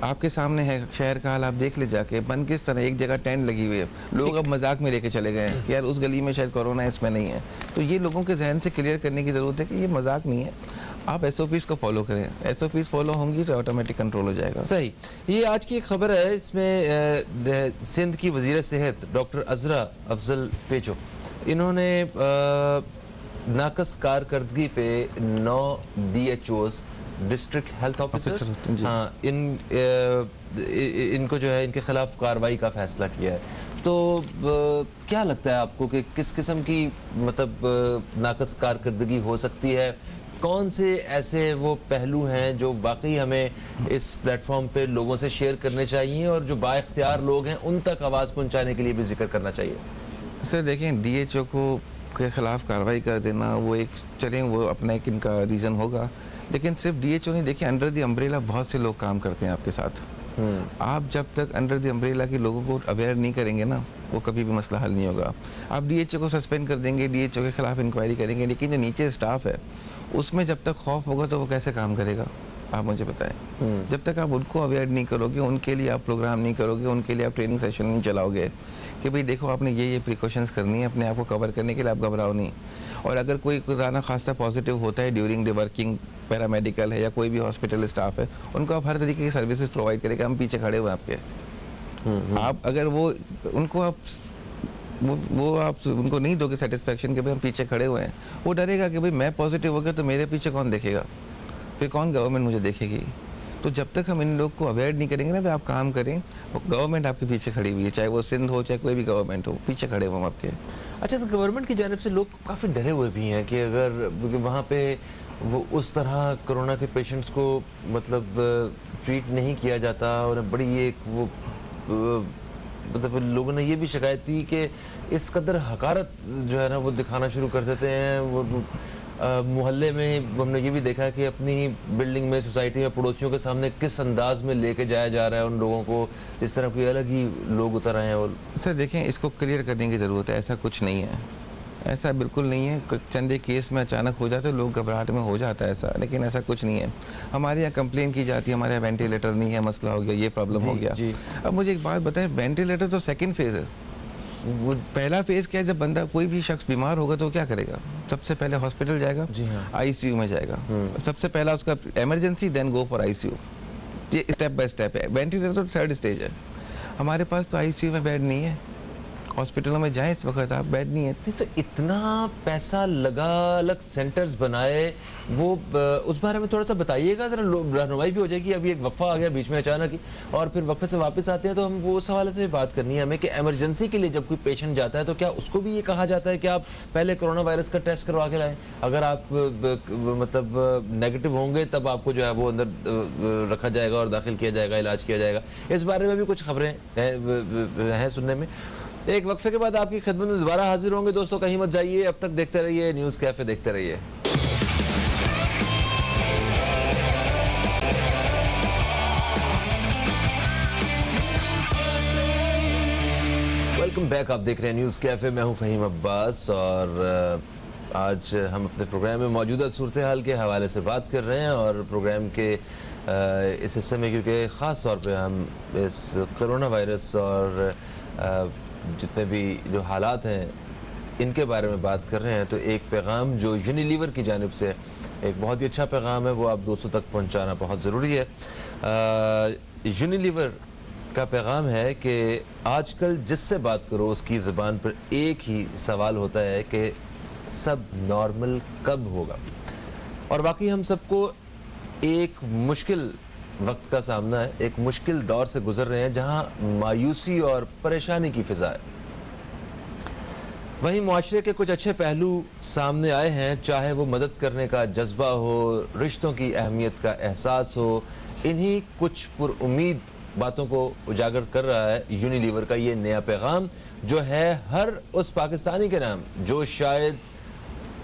आपके सामने है शहर का हाल, आप देख ले जाके बंद किस तरह, एक जगह टेंट लगी हुई है, लोग अब मजाक में लेके चले गए हैं कि यार उस गली में शायद कोरोना है, इसमें नहीं है। तो ये लोगों के जहन से क्लियर करने की ज़रूरत है कि ये मजाक नहीं है, आप एसओपीज को फॉलो करें, एसओपीज फॉलो होंगी तो ऑटोमेटिक कंट्रोल हो जाएगा। सही। ये आज की एक खबर है, इसमें सिंध की वज़ीर सेहत डॉक्टर अजरा अफजल पेचो, इन्होंने नाकस कारकर्दगी पे 9 DHOs डिस्ट्रिक्ट हेल्थ ऑफिसर, हाँ, इनको जो है इनके खिलाफ कार्रवाई का फैसला किया है। तो क्या लगता है आपको कि किस किस्म की मतलब नाकस कारकर्दगी हो सकती है? कौन से ऐसे वो पहलू हैं जो वाकई हमें इस प्लेटफॉर्म पे लोगों से शेयर करने चाहिए और जो बाइख्तियार लोग हैं उन तक आवाज़ पहुंचाने के लिए भी जिक्र करना चाहिए? सर देखें, DHO को के खिलाफ कार्रवाई कर देना वो एक, चलें वो अपना एक इनका रीज़न होगा, लेकिन सिर्फ DHO नहीं, देखिए अंडर द अम्ब्रेला बहुत से लोग काम करते हैं आपके साथ। आप जब तक अंडर द अम्ब्रेला के लोगों को अवेयर नहीं करेंगे ना, वो कभी भी मसला हल नहीं होगा। आप DHO को सस्पेंड कर देंगे, DHO के खिलाफ इंक्वायरी करेंगे, लेकिन जो नीचे स्टाफ है उसमें जब तक खौफ होगा तो वो कैसे काम करेगा, आप मुझे बताएं। जब तक आप उनको अवेयर नहीं करोगे, उनके लिए आप प्रोग्राम नहीं करोगे, उनके लिए आप ट्रेनिंग सेशन नहीं चलाओगे कि भाई देखो आपने ये प्रिकॉशंस करनी है अपने आप को कवर करने के लिए, आप घबराओ नहीं। और अगर कोई खुदा खास्ता पॉजिटिव होता है ड्यूरिंग द वर्किंग, पैरामेडिकल है या कोई भी हॉस्पिटल स्टाफ है, उनको आप हर तरीके की सर्विसेज प्रोवाइड करेंगे, हम पीछे खड़े हुए आपके। आप अगर वो उनको आप वो आप उनको नहीं दोगे सेटिस्फेक्शन के भाई हम पीछे खड़े हुए हैं, वो डरेगा कि भाई मैं पॉजिटिव हो गया तो मेरे पीछे कौन देखेगा, फिर कौन गवर्नमेंट मुझे देखेगी। तो जब तक हम इन लोग को अवेयर नहीं करेंगे ना, भाई आप काम करें, गवर्नमेंट आपके पीछे खड़ी हुई है, चाहे वो सिंध हो चाहे कोई भी गवर्नमेंट हो, पीछे खड़े हुए हम आपके। अच्छा, तो गवर्नमेंट की जानिब से लोग काफ़ी डरे हुए भी हैं कि अगर वहाँ पे वो उस तरह कोरोना के पेशेंट्स को मतलब ट्रीट नहीं किया जाता, और बड़ी एक वो मतलब लोगों ने ये भी शिकायत की कि इस कदर हकारत जो है ना वो दिखाना शुरू कर देते हैं। वो मोहल्ले में हमने ये भी देखा है कि अपनी बिल्डिंग में, सोसाइटी में पड़ोसियों के सामने किस अंदाज में लेके जाया जा रहा है उन लोगों को, इस तरह कोई अलग ही लोग उतर आए हैं। और सर देखें, इसको क्लियर करने की ज़रूरत है, ऐसा कुछ नहीं है, ऐसा बिल्कुल नहीं है। चंद एक केस में अचानक हो जाता है, लोग घबराहट में हो जाता है ऐसा, लेकिन ऐसा कुछ नहीं है। हमारे यहाँ कंप्लेन की जाती है हमारे यहाँ वेंटिलेटर नहीं है, मसला हो गया, ये प्रॉब्लम हो गया। अब मुझे एक बात बताएं, वेंटिलेटर तो सेकंड फेज है, वो पहला फेज क्या है, जब बंदा कोई भी शख्स बीमार होगा तो क्या करेगा, सबसे पहले हॉस्पिटल जाएगा, ICU में जाएगा, सबसे पहला उसका emergency, then go for ICU, ये स्टेप बाय स्टेप है। वेंटिलेटर तो थर्ड स्टेज है। हमारे पास तो ICU में बेड नहीं है, हॉस्पिटलों में जाएं इस वक्त आप, बेड नहीं है। तो इतना पैसा लगा, अलग सेंटर्स बनाए, वो उस बारे में थोड़ा सा बताइएगा, जरा रहनुमाई भी हो जाएगी। अभी एक वक्फा आ गया बीच में अचानक ही, और फिर वक्फे से वापस आते हैं तो हम वो उस हवाले से भी बात करनी है हमें कि इमरजेंसी के लिए जब कोई पेशेंट जाता है तो क्या उसको भी ये कहा जाता है कि आप पहले कोरोना वायरस का टेस्ट करवा के लाएं, अगर आप मतलब नेगेटिव होंगे तब आपको जो है वो अंदर रखा जाएगा और दाखिल किया जाएगा, इलाज किया जाएगा। इस बारे में भी कुछ खबरें हैं सुनने में। एक वक्फे के बाद आपकी खिदमत में दोबारा हाजिर होंगे दोस्तों, कहीं मत जाइए, अब तक देखते रहिए न्यूज़ कैफे, देखते रहिए। वेलकम बैक, आप देख रहे हैं न्यूज़ कैफे, मैं हूं फहीम अब्बास। और आज हम अपने प्रोग्राम में मौजूदा सूरत हाल के हवाले से बात कर रहे हैं और प्रोग्राम के इस हिस्से में क्योंकि ख़ास तौर पे हम इस कोरोना वायरस और जितने भी जो हालात हैं इनके बारे में बात कर रहे हैं, तो एक पैगाम जो यूनिलीवर की जानिब से एक बहुत ही अच्छा पैगाम है वो आप दोस्तों तक पहुंचाना बहुत ज़रूरी है। यूनिलीवर का पैगाम है कि आजकल जिससे बात करो उसकी ज़बान पर एक ही सवाल होता है कि सब नॉर्मल कब होगा। और वाकई हम सबको एक मुश्किल वक्त का सामना है, एक मुश्किल दौर से गुजर रहे हैं जहां मायूसी और परेशानी की फिजा है। वहीं मुआशरे के कुछ अच्छे पहलू सामने आए हैं, चाहे वो मदद करने का जज्बा हो, रिश्तों की अहमियत का एहसास हो। इन्हीं कुछ पुरुम्मीद बातों को उजागर कर रहा है यूनिलीवर का ये नया पैगाम, जो है हर उस पाकिस्तानी के नाम जो शायद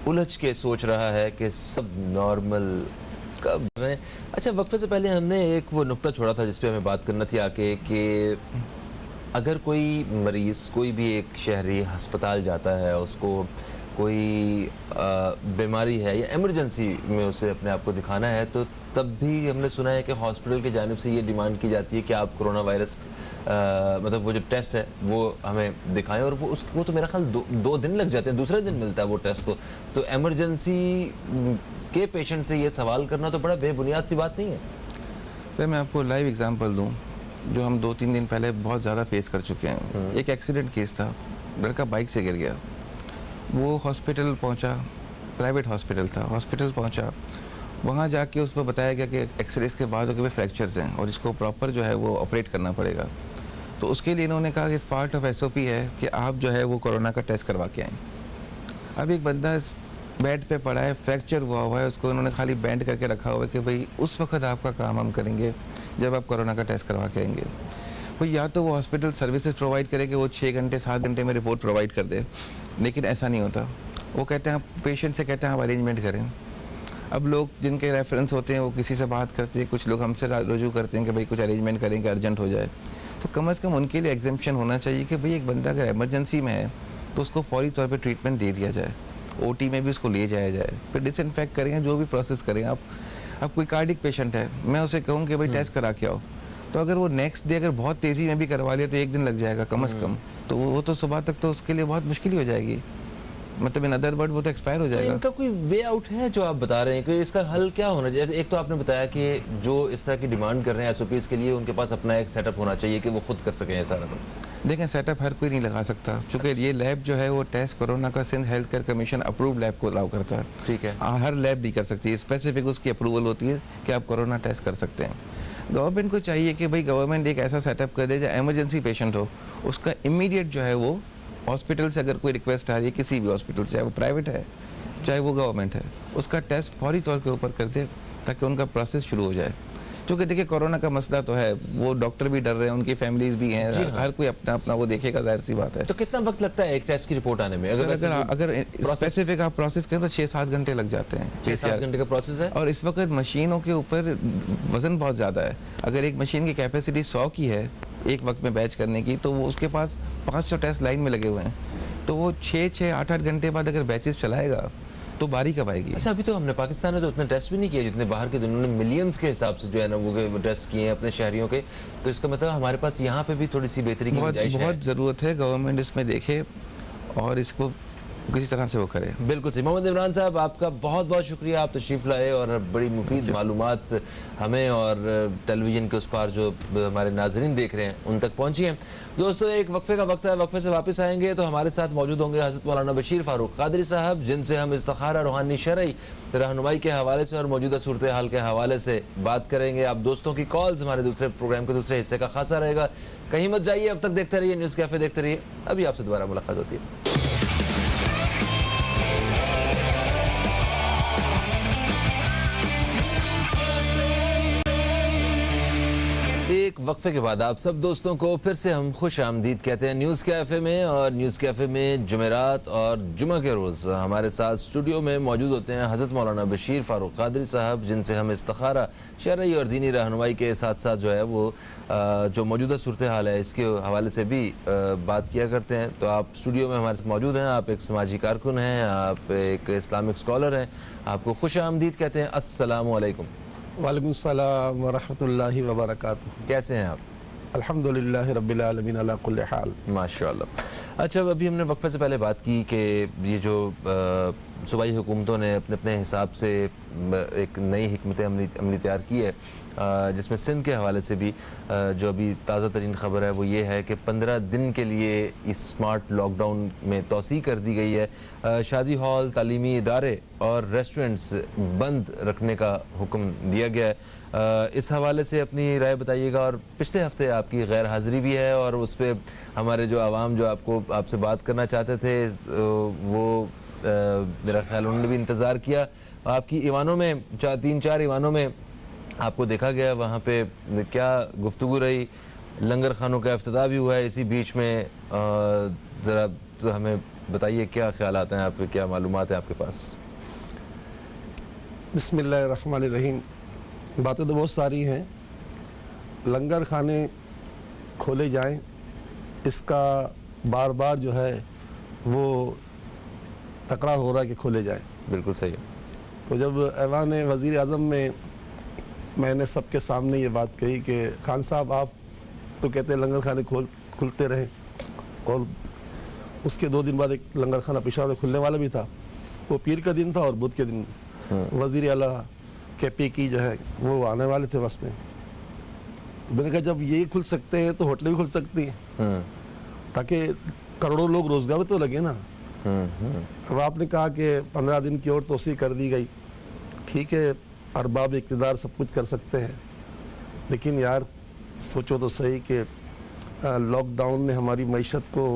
उलझ के सोच रहा है कि सब नॉर्मल कब रहे हैं। अच्छा, वक्फे से पहले हमने एक वो नुक्ता छोड़ा था जिस पे हमें बात करना थी आके कि अगर कोई मरीज़, कोई भी एक शहरी अस्पताल जाता है, उसको कोई बीमारी है या इमरजेंसी में उसे अपने आप को दिखाना है, तो तब भी हमने सुना है कि हॉस्पिटल की जानिब से ये डिमांड की जाती है कि आप कोरोना वायरस मतलब वो जो टेस्ट है वो हमें दिखाएं, और वो तो मेरा ख्याल दो दिन लग जाते हैं, दूसरे दिन मिलता है वो टेस्ट। तो इमरजेंसी के पेशेंट से ये सवाल करना तो बड़ा बेबुनियाद सी बात नहीं है। सर मैं आपको लाइव एग्जांपल दूं जो हम 2-3 दिन पहले बहुत ज़्यादा फेस कर चुके हैं। एक एक्सीडेंट केस था, लड़का बाइक से गिर गया, वो हॉस्पिटल पहुंचा, प्राइवेट हॉस्पिटल था, हॉस्पिटल पहुंचा, वहाँ जाके उसको बताया गया कि एक्सरेज के बाद उसके फ्रैक्चर्स हैं और इसको प्रॉपर जो है वो ऑपरेट करना पड़ेगा। तो उसके लिए इन्होंने कहा कि इस पार्ट ऑफ SOP है कि आप जो है वो कोरोना का टेस्ट करवा के आएँ। अब एक बंदा बेड पे पड़ा है, फ्रैक्चर हुआ है, उसको उन्होंने खाली बैंड करके रखा हुआ है कि भाई उस वक्त आपका काम हम करेंगे जब आप कोरोना का टेस्ट करवा के आएंगे। वो या तो वो हॉस्पिटल सर्विसेज प्रोवाइड करे कि वो 6 घंटे 7 घंटे में रिपोर्ट प्रोवाइड कर दे, लेकिन ऐसा नहीं होता। वो कहते हैं पेशेंट से कहते हैं आप अरेंजमेंट करें। अब लोग जिनके रेफरेंस होते हैं वो किसी से बात करते हैं, कुछ लोग हमसे रुजू करते हैं कि भाई कुछ अरेंजमेंट करें कि अर्जेंट हो जाए। तो कम से कम उनके लिए एग्जेम्पशन होना चाहिए कि भाई एक बंदा अगर इमरजेंसी में है तो उसको फौरी तौर पर ट्रीटमेंट दे दिया जाए, OT में भी उसको ले जाया जाए, फिर डिसइंफेक्ट करेंगे, जो भी प्रोसेस करें। अब कोई कार्डिक पेशेंट है, मैं उसे कहूँ कि भाई टेस्ट करा के आओ, तो अगर वो नेक्स्ट डे अगर बहुत तेज़ी में भी करवा लिया तो 1 दिन लग जाएगा कम से कम। तो वो तो सुबह तक तो उसके लिए बहुत मुश्किल ही हो जाएगी, मतलब इन अदर वर्ड वो तो एक्सपायर हो जाएगा। इनका कोई वे आउट है जो आप बता रहे हैं कि इसका हल क्या होना चाहिए? एक तो आपने बताया कि जो इस तरह की डिमांड कर रहे हैं SOPs के लिए, उनके पास अपना एक सेटअप होना चाहिए कि वो खुद कर सकें सारा। देखें, सेटअप हर कोई नहीं लगा सकता, क्योंकि ये लैब जो है वो टेस्ट कोरोना का Sindh health care commission approve lab को अलाउ करता है। ठीक है, हर लैब नहीं कर सकती है, स्पेसिफिक उसकी अप्रूवल होती है कि आप कोरोना टेस्ट कर सकते हैं। गवर्नमेंट को चाहिए कि भाई गवर्नमेंट एक ऐसा सेटअप कर दे जो इमरजेंसी पेशेंट हो, उसका इमीडिएट जो है वो हॉस्पिटल से अगर कोई रिक्वेस्ट आ रही है, किसी भी हॉस्पिटल से, चाहे वो प्राइवेट है चाहे वो गवर्नमेंट है, उसका टेस्ट फौरी तौर के ऊपर कर दे ताकि उनका प्रोसेस शुरू हो जाए। क्योंकि देखिए कोरोना का मसला तो है, वो डॉक्टर भी डर रहे हैं, उनकी फैमिलीज भी हैं, हर कोई अपना अपना वो देखेगा, जाहिर सी बात है। तो कितना वक्त लगता है एक टेस्ट की रिपोर्ट आने में? अगर स्पेसिफिक आप प्रोसेस करें तो 6-7 घंटे लग जाते हैं। 6-7 घंटे का प्रोसेस है। और इस वक्त मशीनों के ऊपर वजन बहुत ज़्यादा है। अगर एक मशीन की कैपेसिटी 100 की है एक वक्त में बैच करने की, तो वो उसके पास 500 टेस्ट लाइन में लगे हुए हैं, तो वो 6-8 घंटे बाद अगर बैचेस चलाएगा तो बारी कब आएगी? अच्छा, अभी तो हमने पाकिस्तान में तो उतने टेस्ट भी नहीं किए जितने बाहर के दुनिया में मिलियंस के हिसाब से जो है ना वो टेस्ट किए हैं अपने शहरियों के। तो इसका मतलब हमारे पास यहाँ पे भी थोड़ी सी बेहतरी की गुंजाइश है। बहुत ज़रूरत है, गवर्नमेंट इसमें देखे और इसको किसी तरह से वो करे। बिल्कुल सही। मोहम्मद इमरान साहब, आपका बहुत बहुत शुक्रिया, आप तशरीफ़ लाए और बड़ी मुफीद मालूमात हमें और टेलीविज़न के उस पार जो हमारे नाजरीन देख रहे हैं उन तक पहुँची हैं। दोस्तों, एक वक्फे का वक्त है, वक्फे से वापस आएंगे तो हमारे साथ मौजूद होंगे हज़रत मौलाना बशीर फ़ारूक क़ादरी साहब, जिनसे हम इस्तिखारा रूहानी शरई रहनुमाई के हवाले से और मौजूदा सूरत हाल के हवाले से बात करेंगे। आप दोस्तों की कॉल्स हमारे दूसरे प्रोग्राम के दूसरे हिस्से का खासा रहेगा, कहीं मत जाइए, अब तक देखते रहिए न्यूज़ कैफ़े, देखते रहिए। अभी आपसे दोबारा मुलाकात होती है। एक वक्फे के बाद आप सब दोस्तों को फिर से हम खुश आमदीद कहते हैं न्यूज़ कैफ़े में। और न्यूज़ कैफ़े में जुमेरात और जुमा के रोज़ हमारे साथ स्टूडियो में मौजूद होते हैं हज़रत मौलाना बशीर फ़ारूक क़ादरी साहब, जिनसे हम इस्तिखारा शरई और दीनी रहनुमाई के साथ साथ जो है वो जो मौजूदा सूरत हाल है इसके हवाले से भी बात किया करते हैं। तो आप स्टूडियो में हमारे साथ मौजूद हैं। आप एक समाजी कारकुन हैं, आप एक इस्लामिक स्कॉलर हैं, आपको खुश आमदीद कहते हैं। अस्सलामु अलैकुम। वालेकुम सलाम व रहमतुल्लाहि व बरकातुहू। कैसे हैं आप? अल्हम्दुलिल्लाहि रब्बिल आलमीन अला कुल्li हाल। माशाअल्लाह। अच्छा, अभी हमने वक्फे से पहले बात की कि ये जो सूबाई हुकूमतों ने अपने अपने हिसाब से एक नई हिकमत अमली तैयार की है, जिसमें सिंध के हवाले से भी जो अभी ताज़ा तरीन ख़बर है वो ये है कि 15 दिन के लिए इस स्मार्ट लॉकडाउन में तोसी कर दी गई है। शादी हॉल, तालीमी इदारे और रेस्टोरेंट्स बंद रखने का हुक्म दिया गया है। इस हवाले से अपनी राय बताइएगा। और पिछले हफ्ते आपकी गैर हाज़िरी भी है और उस पर हमारे जो आवाम जो आपसे बात करना चाहते थे वो मेरा ख्याल उन्होंने भी इंतज़ार किया। आपकी ईवानों में 3-4 ईवानों में आपको देखा गया, वहाँ पे क्या गुफ्तगू रही? लंगर खानों का इफ्तिताह भी हुआ है इसी बीच में। ज़रा तो हमें बताइए क्या ख्यालात हैं आपके, क्या मालूमात है आपके पास? बिस्मिल्लाहिर्रहमानिर्रहीम। बातें तो बहुत सारी हैं। लंगर खाने खोले जाएं, इसका बार बार जो है वो तकरार हो रहा है कि खोले जाएं। बिल्कुल सही है। तो जब ऐवान वज़ीर आज़म में मैंने सबके सामने ये बात कही कि खान साहब आप तो कहते हैं लंगर खाने खुलते रहे, और उसके 2 दिन बाद एक लंगर खाना पेशावर में खुलने वाला भी था। वो पीर का दिन था और बुध के दिन वज़ीर आला KP की जो है वो आने वाले थे बस में। मैंने कहा जब ये खुल सकते हैं तो होटलें भी खुल सकती हैं, ताकि करोड़ों लोग रोज़गार तो लगे ना। अब आपने कहा कि 15 दिन की और तोसी कर दी गई, ठीक है, अरबाब इक़्तिदार सब कुछ कर सकते हैं, लेकिन यार सोचो तो सही कि लॉकडाउन ने हमारी मईशत को,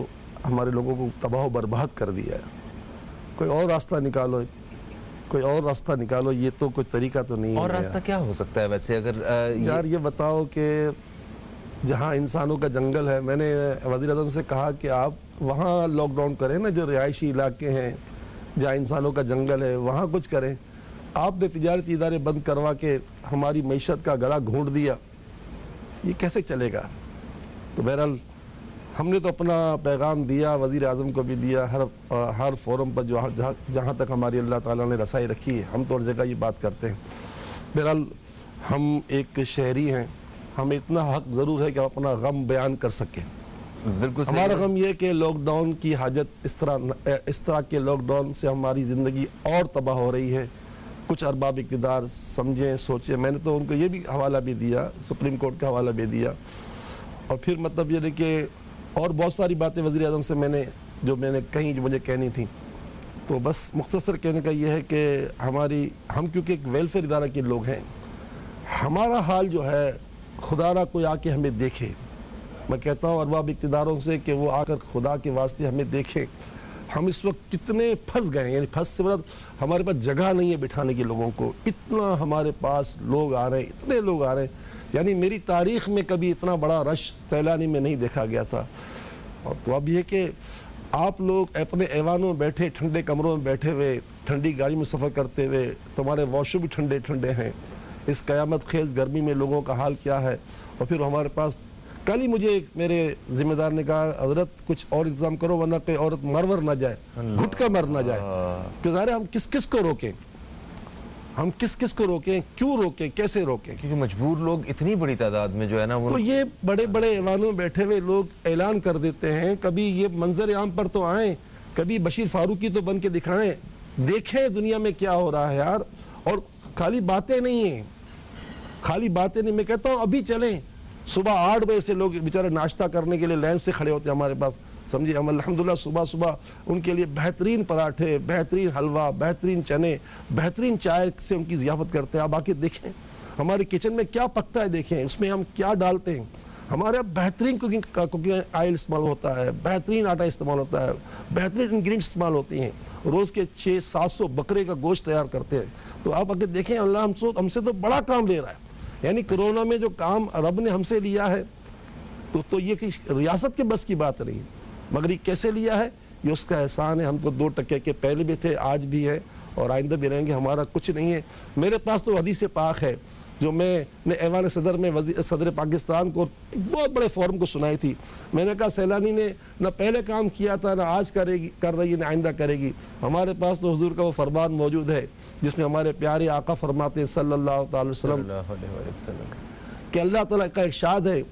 हमारे लोगों को तबाह बर्बाद कर दिया है। कोई और रास्ता निकालो, कोई और रास्ता निकालो, ये तो कोई तरीका तो नहीं है। और रास्ता क्या हो सकता है वैसे? अगर यार ये बताओ कि जहाँ इंसानों का जंगल है, मैंने वज़ीर आज़म से कहा कि आप वहाँ लॉकडाउन करें ना, जो रिहायशी इलाके हैं जहाँ इंसानों का जंगल है वहाँ कुछ करें। आपने तिजारती इदारे बंद करवा के हमारी मईशत का गला घोंट दिया, ये कैसे चलेगा? तो बहरहाल हमने तो अपना पैगाम दिया, वज़ीर आज़म को भी दिया, हर फोरम पर जो जहाँ तक हमारी अल्लाह ताला ने रसाई रखी है, हम तो हर जगह ये बात करते हैं। बहरहाल हम एक शहरी हैं, हमें इतना हक ज़रूर है कि हम अपना गम बयान कर सकें। बिल्कुल हमारा गम ये कि लॉकडाउन की हाजत इस तरह के लॉकडाउन से हमारी ज़िंदगी और तबाह हो रही है। कुछ अरबाब इक़्तिदार समझें, सोचें। मैंने तो उनको ये भी हवाला भी दिया, सुप्रीम कोर्ट का हवाला भी दिया, और फिर मतलब ये कि और बहुत सारी बातें वज़ीर आज़म से मैंने कहीं जो मुझे कहनी थी। तो बस मुख्तसर कहने का ये है कि हम क्योंकि एक वेलफेयर इदारा के लोग हैं, हमारा हाल जो है खुदा ना कोई आके हमें देखे। मैं कहता हूँ अरबाब इक़्तिदारों से कि वो आकर खुदा के वास्ते हमें देखें। हम इस वक्त कितने फंस गए, यानी फंस से मतलब हमारे पास जगह नहीं है बिठाने के लोगों को। इतना हमारे पास लोग आ रहे हैं, इतने लोग आ रहे हैं, यानी मेरी तारीख़ में कभी इतना बड़ा रश सैलानी में नहीं देखा गया था। और तो अब ये कि आप लोग अपने ऐवानों में बैठे, ठंडे कमरों में बैठे हुए, ठंडी गाड़ी में सफ़र करते हुए, तुम्हारे वॉशरूम भी ठंडे ठंडे हैं, इस क़यामत खेज़ गर्मी में लोगों का हाल क्या है। और फिर हमारे पास कल ही मुझे मेरे ज़िम्मेदार ने कहा, हज़रत कुछ और इंतज़ाम करो वरना कोई औरत मर ना जाए, घुट कर मर ना जाए। क्यों ज़ाहिर हम किस किस को रोकें, हम किस किस को रोकें, क्यों रोकें, कैसे रोकें? क्योंकि मजबूर लोग इतनी बड़ी तादाद में जो है ना वो, तो ये बड़े बड़े ऐवानों में बैठे हुए लोग ऐलान कर देते हैं, कभी ये मंजर आम पर तो आएँ, कभी बशीर फारूकी तो बन के दिखाएं, देखें दुनिया में क्या हो रहा है यार। और खाली बातें नहीं हैं, खाली बातें नहीं। मैं कहता हूँ अभी चलें, सुबह 8 बजे से लोग बेचारे नाश्ता करने के लिए लाइन से खड़े होते हैं हमारे पास, समझिए। हम अल्हम्दुलिल्लाह सुबह सुबह उनके लिए बेहतरीन पराठे, बेहतरीन हलवा, बेहतरीन चने, बेहतरीन चाय से उनकी ज़ियाफ़त करते हैं। आप आके देखें हमारे किचन में क्या पकता है, देखें उसमें हम क्या डालते हैं। हमारे यहाँ बेहतरीन कुकिंग ऑयल इस्तेमाल होता है, बेहतरीन आटा इस्तेमाल होता है, बेहतरीन इंग्रेडिएंट्स इस्तेमाल होती हैं। रोज़ के 600-700 बकरे का गोश्त तैयार करते हैं। तो आप आगे देखें, अल्लाह हमसे तो बड़ा काम ले रहा है। यानी कोरोना में जो काम रब ने हमसे लिया है तो ये कि रियासत के बस की बात नहीं, मगर ये कैसे लिया है ये उसका एहसान है। हम तो 2% के पहले भी थे, आज भी है और आइंदा भी रहेंगे, हमारा कुछ नहीं है। मेरे पास तो हदीस पाक है जो मैंने ऐवान सदर में सदर पाकिस्तान को एक बहुत बड़े फोरम को सुनाई थी। मैंने कहा सैलानी ने ना पहले काम किया था, ना आज कर रही है, ना आइंदा करेगी। हमारे पास तो हुजूर का वो फरमान मौजूद है जिसमें हमारे प्यारे आका फरमाते हैं सल्लल्लाहु अलैहि वसल्लम कि अल्लाह ताला का इरशाद है,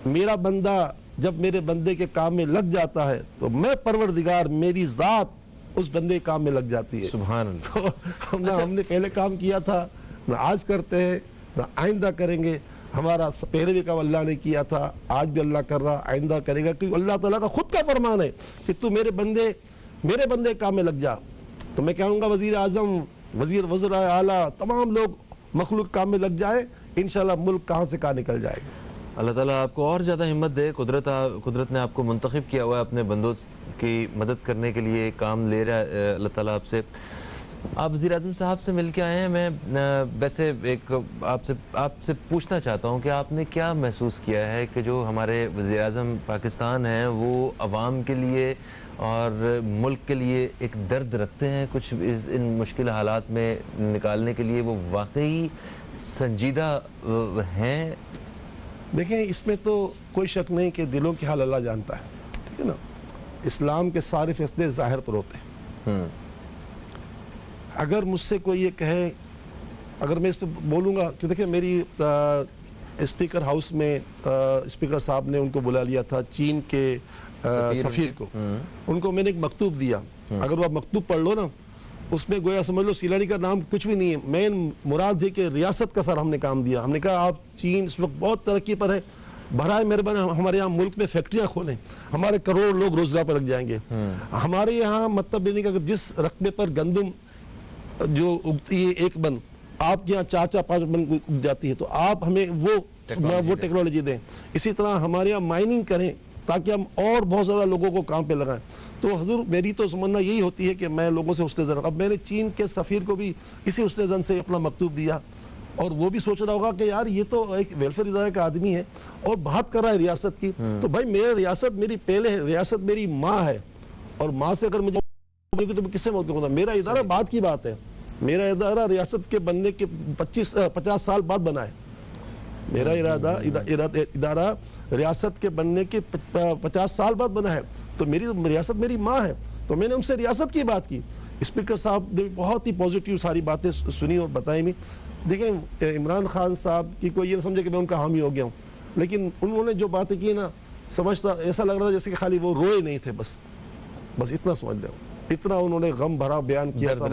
मेरा बंदा जब मेरे बंदे के काम में लग जाता है तो मैं परवरदिगार मेरी ज़ात उस बंदे के काम में लग जाती है। सुभान अल्लाह। तो हमने पहले काम किया था, ना आज करते हैं, ना आइंदा करेंगे। हमारा पहले भी काम अल्लाह ने किया था, आज भी अल्लाह कर रहा, आइंदा करेगा, क्योंकि अल्लाह ताला का खुद का फरमान है कि तू मेरे बंदे काम में लग जा। तो मैं कहूँगा वज़ीर आज़म, वज़ीर आला, तमाम लोग मखलूक काम में लग जाए, इंशाल्लाह मुल्क कहाँ से कहाँ निकल जाएगा। अल्लाह ताला आपको और ज़्यादा हिम्मत दे। कुदरत ने आपको मुंतखब किया हुआ है अपने बंदों की मदद करने के लिए, काम ले रहा है अल्लाह ताला आपसे। आप वज़ीर आज़म साहब से मिल के आए हैं। मैं वैसे एक आपसे पूछना चाहता हूँ कि आपने क्या महसूस किया है कि जो हमारे वज़ीर आज़म पाकिस्तान हैं वो अवाम के लिए और मुल्क के लिए एक दर्द रखते हैं, कुछ इन मुश्किल हालात में निकालने के लिए वो वाकई संजीदा हैं? देखें, इसमें तो कोई शक नहीं कि दिलों की हाल अल्लाह जानता है, ठीक है ना। इस्लाम के सारे फैसले ज़ाहिर पर होते हैं। अगर मुझसे कोई ये कहे, अगर मैं इस पर बोलूँगा कि देखिए मेरी स्पीकर हाउस में स्पीकर साहब ने उनको बुला लिया था, चीन के सफ़ीर को। उनको मैंने एक मकतूब दिया, अगर वो आप मकतूब पढ़ लो ना, उसमें गोया समझ लो सीलानी का नाम कुछ भी नहीं है। मेन मुराद है कि रियासत का सर हमने काम दिया। हमने कहा आप चीन इस वक्त बहुत तरक्की पर है, बराए मेहरबानी हमारे यहाँ मुल्क में फैक्ट्रियाँ खोलें, हमारे करोड़ लोग रोजगार पर लग जाएंगे। हमारे यहाँ मतलब नहीं कि जिस रकबे पर गंदम जो उगती है एक बन, आपके यहाँ 4-5 बन उग जाती है, तो आप हमें वो टेक्नोलॉजी दें। इसी तरह हमारे यहाँ माइनिंग करें ताकि हम और बहुत ज़्यादा लोगों को काम पे लगाएं। तो हजूर मेरी तो समझना यही होती है कि मैं लोगों से हुस्न ज़न, अब मैंने चीन के सफ़ीर को भी इसी हुस्न ज़न से अपना मकतूब दिया, और वो भी सोच रहा होगा कि यार ये तो एक वेलफेयर इदारे का आदमी है और बात कर रहा है रियासत की। तो भाई मेरी रियासत मेरी पहले है, रियासत मेरी माँ है, और माँ से अगर मुझे तो किससे मौत होता। मेरा इदारा बात की बात है, मेरा इदारा रियासत के बनने के 50 साल बाद बना है। मेरा इदारा रियासत के बनने के 50 साल बाद बना है, तो मेरी रियासत मेरी माँ है। तो मैंने उनसे रियासत की बात की। स्पीकर साहब ने बहुत ही पॉजिटिव सारी बातें सुनी और बताई भी। देखें, इमरान खान साहब की कोई ये ना समझे कि मैं उनका हामी हो गया हूँ, लेकिन उन्होंने जो बातें की ना, समझता ऐसा लग रहा था जैसे कि खाली वो रोए नहीं थे, बस इतना समझ लो। इतना उन्होंने गम भरा बयान किया था,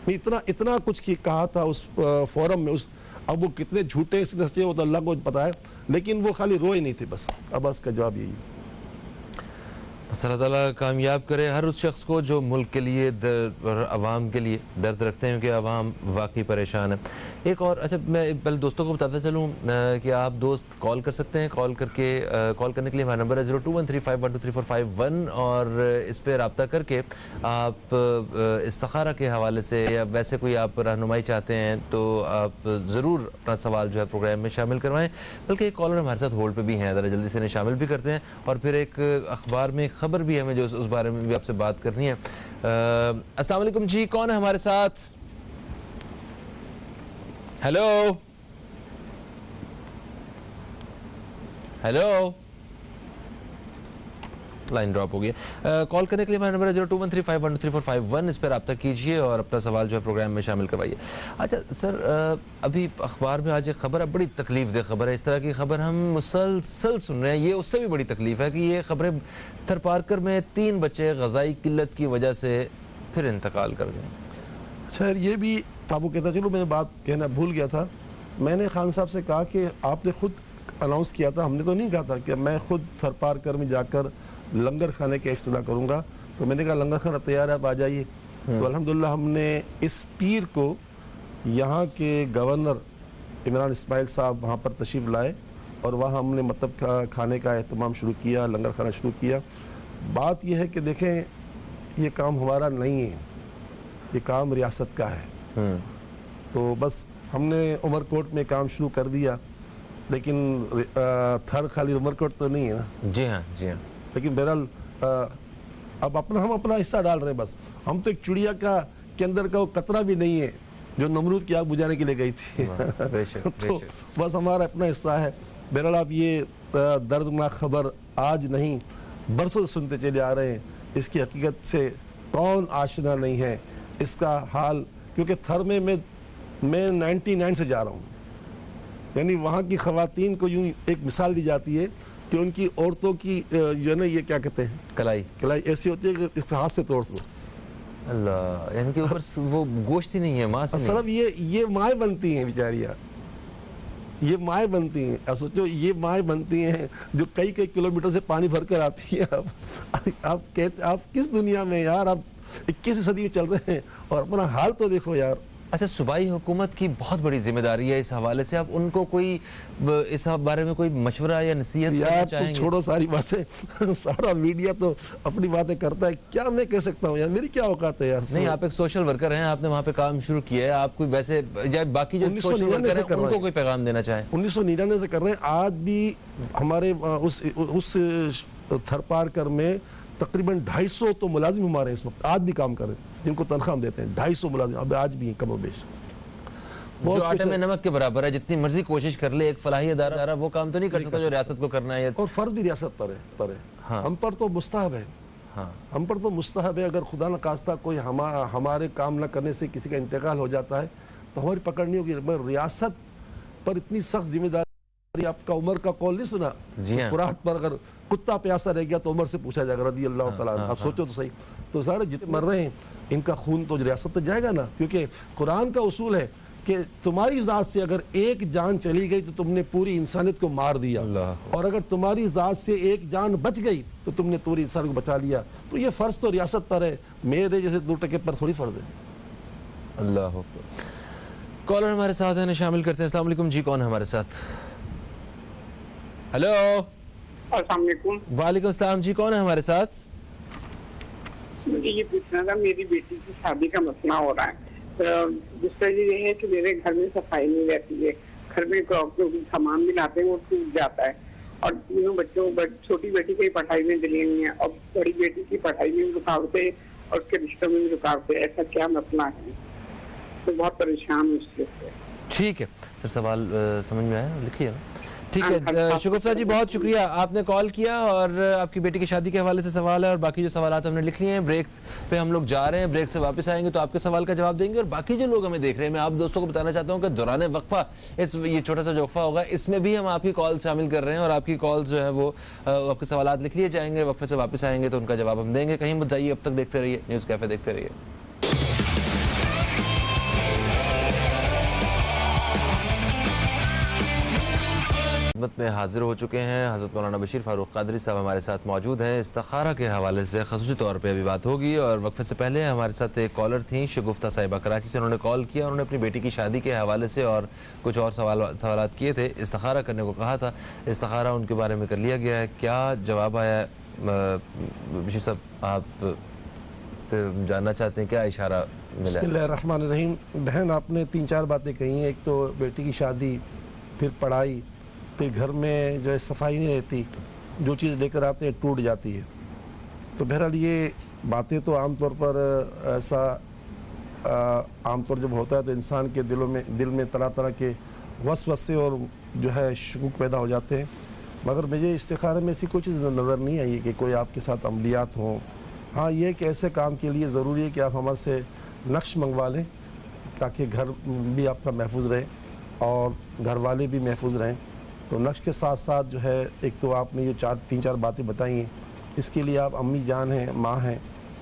इतना कुछ कहा था उस फोरम में। अब वो कितने झूठे सच्चे वो तो अल्लाह को पता है, लेकिन वो खाली रोए नहीं थे बस। अब इसका जवाब यही है। अल्लाह ताला कामयाब करे हर उस शख्स को जो मुल्क के लिए और आवाम के लिए दर्द रखते हैं, क्योंकि आवाम वाकई परेशान है। एक और अच्छा, मैं पहले दोस्तों को बताता चलूँ कि आप दोस्त कॉल कर सकते हैं। कॉल करने के लिए हमारा नंबर है 021351234551, और इस पर रब्ता करके आप इस्तिखारा के हवाले से या वैसे कोई आप रहनुमाई चाहते हैं तो आप ज़रूर अपना सवाल जो है प्रोग्राम में शामिल करवाएँ। बल्कि एक कॉलर हमारे साथ होल्ड पर भी हैं, ज़रा जल्दी से इन्हें शामिल भी करते हैं। और फिर एक अखबार में खबर भी है हमें जो उस बारे में भी आपसे बात करनी है। अस्सलाम वालेकुम जी, कौन है हमारे साथ? हेलो हेलो, लाइन ड्रॉप हो गई। कॉल करने के लिए हमारा नंबर है 021351234551, इस पर रब्ता कीजिए और अपना सवाल जो है प्रोग्राम में शामिल करवाइए। अच्छा सर, अभी अखबार में आज एक खबर है, बड़ी तकलीफ दे खबर है। इस तरह की खबर हम मुसलसल सुन रहे हैं। ये उससे भी बड़ी तकलीफ है कि ये खबरें थरपारकर में 3 बच्चे ग़िज़ाई किल्लत की वजह से फिर इंतकाल कर गए। अच्छा, ये भी आपको कहता चलो, मैंने बात कहना भूल गया था। मैंने खान साहब से कहा कि आपने खुद अनाउंस किया था, हमने तो नहीं कहा था कि मैं खुद थरपारकर में जाकर लंगर खाने का इफ्तिताह करूँगा। तो मैंने कहा लंगर खाना तैयार है, आप आ जाइए। तो अल्हम्दुलिल्लाह हमने इस पीर को यहाँ के गवर्नर इमरान इस्माइल साहब वहाँ पर तशरीफ़ लाए और वहाँ हमने मतलब खाने का एहतमाम शुरू किया, लंगर खाना शुरू किया। बात यह है कि देखें, ये काम हमारा नहीं है, ये काम रियासत का है। तो बस हमने उमरकोट में काम शुरू कर दिया, लेकिन थर खाली उमरकोट तो नहीं है ना। जी हाँ, जी हाँ। लेकिन बहरहाल अब हम अपना हिस्सा डाल रहे हैं। बस हम तो एक चिड़िया के अंदर का वो कतरा भी नहीं है जो नमरूद की आग बुझाने के लिए गई थी। बेशक, तो बस हमारा अपना हिस्सा है। बहरहाल आप ये दर्दनाक खबर आज नहीं बरसों से सुनते चले आ रहे हैं। इसकी हकीकत से कौन आशना नहीं है इसका हाल, क्योंकि थर में मैं 99 से जा रहा हूँ। यानी वहाँ की ख़वातीन को यूँ एक मिसाल दी जाती है कि उनकी औरतों की जो है ना, ये क्या कहते हैं, कलाई ऐसी होती है कि इस हाथ से तोड़ दो। अल्लाह, यानी कि ऊपर वो गोश्त ही नहीं है, मांस नहीं। सरब ये माएँ बनती हैं बेचारियाँ, ये माएँ बनती हैं। अब सोचो ये माएँ बनती हैं जो कई किलोमीटर से पानी भर कर आती है। आप किस दुनिया में यार, आप 21वीं सदी में चल रहे हैं और अपना हाल तो देखो यार। अच्छा, सूबाई हुकूमत की बहुत बड़ी जिम्मेदारी है इस हवाले से। आप उनको कोई इस बारे में कोई मशवरा या नसीहत यार चाहेंगे? तो छोड़ो सारी बातें। सारा मीडिया तो अपनी बातें करता है, क्या मैं कह सकता हूँ यार, मेरी क्या औकात है यार। नहीं, आप एक सोशल वर्कर हैं, आपने वहाँ पे काम शुरू किया है। आप कोई वैसे या बाकी जो सोशल वर्कर हैं उनको कोई पैगाम देना चाहें? 1999 से कर रहे हैं। आज भी हमारे उस थरपारकर में तकरीबन 250 तो मुलाजिम हमारे इस वक्त आज भी काम कर रहे हैं, जिनको तनख्वाह हम देते हैं। 250 मुलाजिम अब आज भी कम बेश। जो आटे में नमक के बराबर है। जितनी मर्जी कोशिश कर ले एक फलाही अदारा वो काम तो नहीं कर सकता जो रियासत को करना है। और फर्ज भी रियासत पर है। हाँ। हम पर तो मुस्तहब है। हाँ। हम पर तो मुस्तहब है। अगर खुदा न खास्ता कोई हमारे काम न करने से किसी का इंतकाल हो जाता है तो हमारी पकड़ नहीं होगी। मगर रियासत पर इतनी सख्त जिम्मेदारी। आपका उमर का कौल नहीं सुना? जी हाँ। फुरात पर अगर कुत्ता प्यासा रह गया तो उमर से पूछा जाएगा रदी अल्लाह तआला। आप सोचो तो सही। तो सारे जितने मर रहे हैं इनका खून तो रियासत पे जाएगा ना, क्योंकि कुरान का उसूल है कि तुम्हारी ज़ात से अगर एक जान चली गई तो तुमने पूरी इंसानियत को मार दिया, और अगर तुम्हारी ज़ात से एक जान बच गई तो तुमने पूरी इंसान को बचा लिया। तो ये फ़र्ज तो रियासत पर है, मेरे जैसे 2 टके पर थोड़ी फ़र्ज है। अल्लाह। कॉलर हमारे साथ है, शामिल करते हैं। अस्सलाम वालेकुम जी, कौन है हमारे साथ? हेलो। अस्सलाम वालेकुम। वालेकुम सलाम जी, कौन है हमारे साथ? मुझे ये पूछना था, मेरी बेटी की शादी का मसला हो रहा है। दूसरा ये है कि मेरे घर में सफाई नहीं रहती है। घर में सामान भी लाते हैं वो टूट जाता है, और तीनों बच्चों छोटी बेटी की पढ़ाई में दिली नहीं है और बड़ी बेटी की पढ़ाई में भी रुकावटें और उसके रिश्तों में भी रुकावटें। ऐसा क्या मसला है? तो बहुत परेशान हूँ उससे। ठीक है, फिर सवाल समझ में आया, लिखिए ना। ठीक है, शगुफ्ता जी बहुत शुक्रिया, आपने कॉल किया और आपकी बेटी की शादी के हवाले से सवाल है और बाकी जो सवाल हमने लिख लिए हैं। ब्रेक पे हम लोग जा रहे हैं, ब्रेक से वापस आएंगे तो आपके सवाल का जवाब देंगे। और बाकी जो लोग हमें देख रहे हैं, मैं आप दोस्तों को बताना चाहता हूँ कि दौरान वक्फा ये छोटा सा जो वक्फा होगा इसमें भी हम आपकी कॉल शामिल कर रहे हैं और आपकी कॉल जो है वो आपके सवाल लिख लिए जाएंगे। वक्फे से वापस आएंगे तो उनका जवाब हम देंगे। कहीं मत जाइए, अब तक देखते रहिए न्यूज़ कैफे, देखते रहिए। में हाजिर हो चुके हैं हज़रत मौलाना बशीर फ़ारूक क़ादरी साहब हमारे साथ मौजूद हैं। इस्तिखारा के हवाले से ख़ुसूसी तौर पे अभी बात होगी। और वक्फे से पहले हमारे साथ एक कॉलर थी शगुफ्ता साहिबा, कराची से। उन्होंने कॉल किया, उन्होंने अपनी बेटी की शादी के हवाले से और कुछ और सवाल किए थे। इस्तिखारा करने को कहा था, इस्तिखारा उनके बारे में कर लिया गया है। क्या जवाब आया बशीर साहब, आप से जानना चाहते हैं क्या इशारा मिला? बिस्मिल्लाहिर्रहमानिर्रहीम। बहन, आपने 3-4 बातें कही हैं। एक तो बेटी की शादी, फिर पढ़ाई, फिर घर में जो है सफाई नहीं रहती, जो चीज़ लेकर आते हैं टूट जाती है। तो बहरहाल ये बातें तो आमतौर पर ऐसा आमतौर जब होता है तो इंसान के दिल में तरह तरह के वसवसे और जो है शुकूक पैदा हो जाते हैं। मगर मुझे इस्तिखारे में ऐसी कोई चीज़ नज़र नहीं आई कि कोई आपके साथ अमलियात हों। हाँ, ये कि ऐसे काम के लिए ज़रूरी है कि आप हमारे से नक्श मंगवा लें ताकि घर भी आपका महफूज रहे और घर वाले भी महफूज रहें। तो नक्श के साथ साथ जो है, एक तो आपने ये 3-4 बातें बताई हैं, इसके लिए आप अम्मी जान हैं, माँ हैं,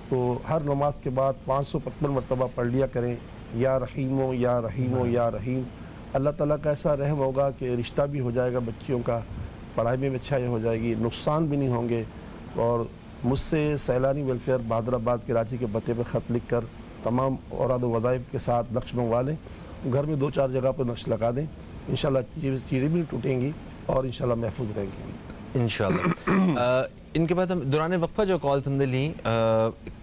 तो हर नमाज के बाद 555 मरतबा पढ़ लिया करें, या रहीमो या रहीमो या रहीम। अल्लाह ताला का ऐसा रहम होगा कि रिश्ता भी हो जाएगा बच्चियों का, पढ़ाई में अच्छाई हो जाएगी, नुकसान भी नहीं होंगे। और मुझसे सैलानी वेलफेयर बहादुराबाद कराची के पते पर ख़त लिख कर तमाम औराद वज़ाइफ के साथ नक्श मंगवा लें। घर में 2-4 जगह पर नक्श लगा दें, इंशाल्लाह चीज़ें भी टूटेंगी और इंशाल्लाह महफूज रहेंगी इंशाल्लाह। इनके बाद हम दौरान वक्फा जो कॉल हमने ली,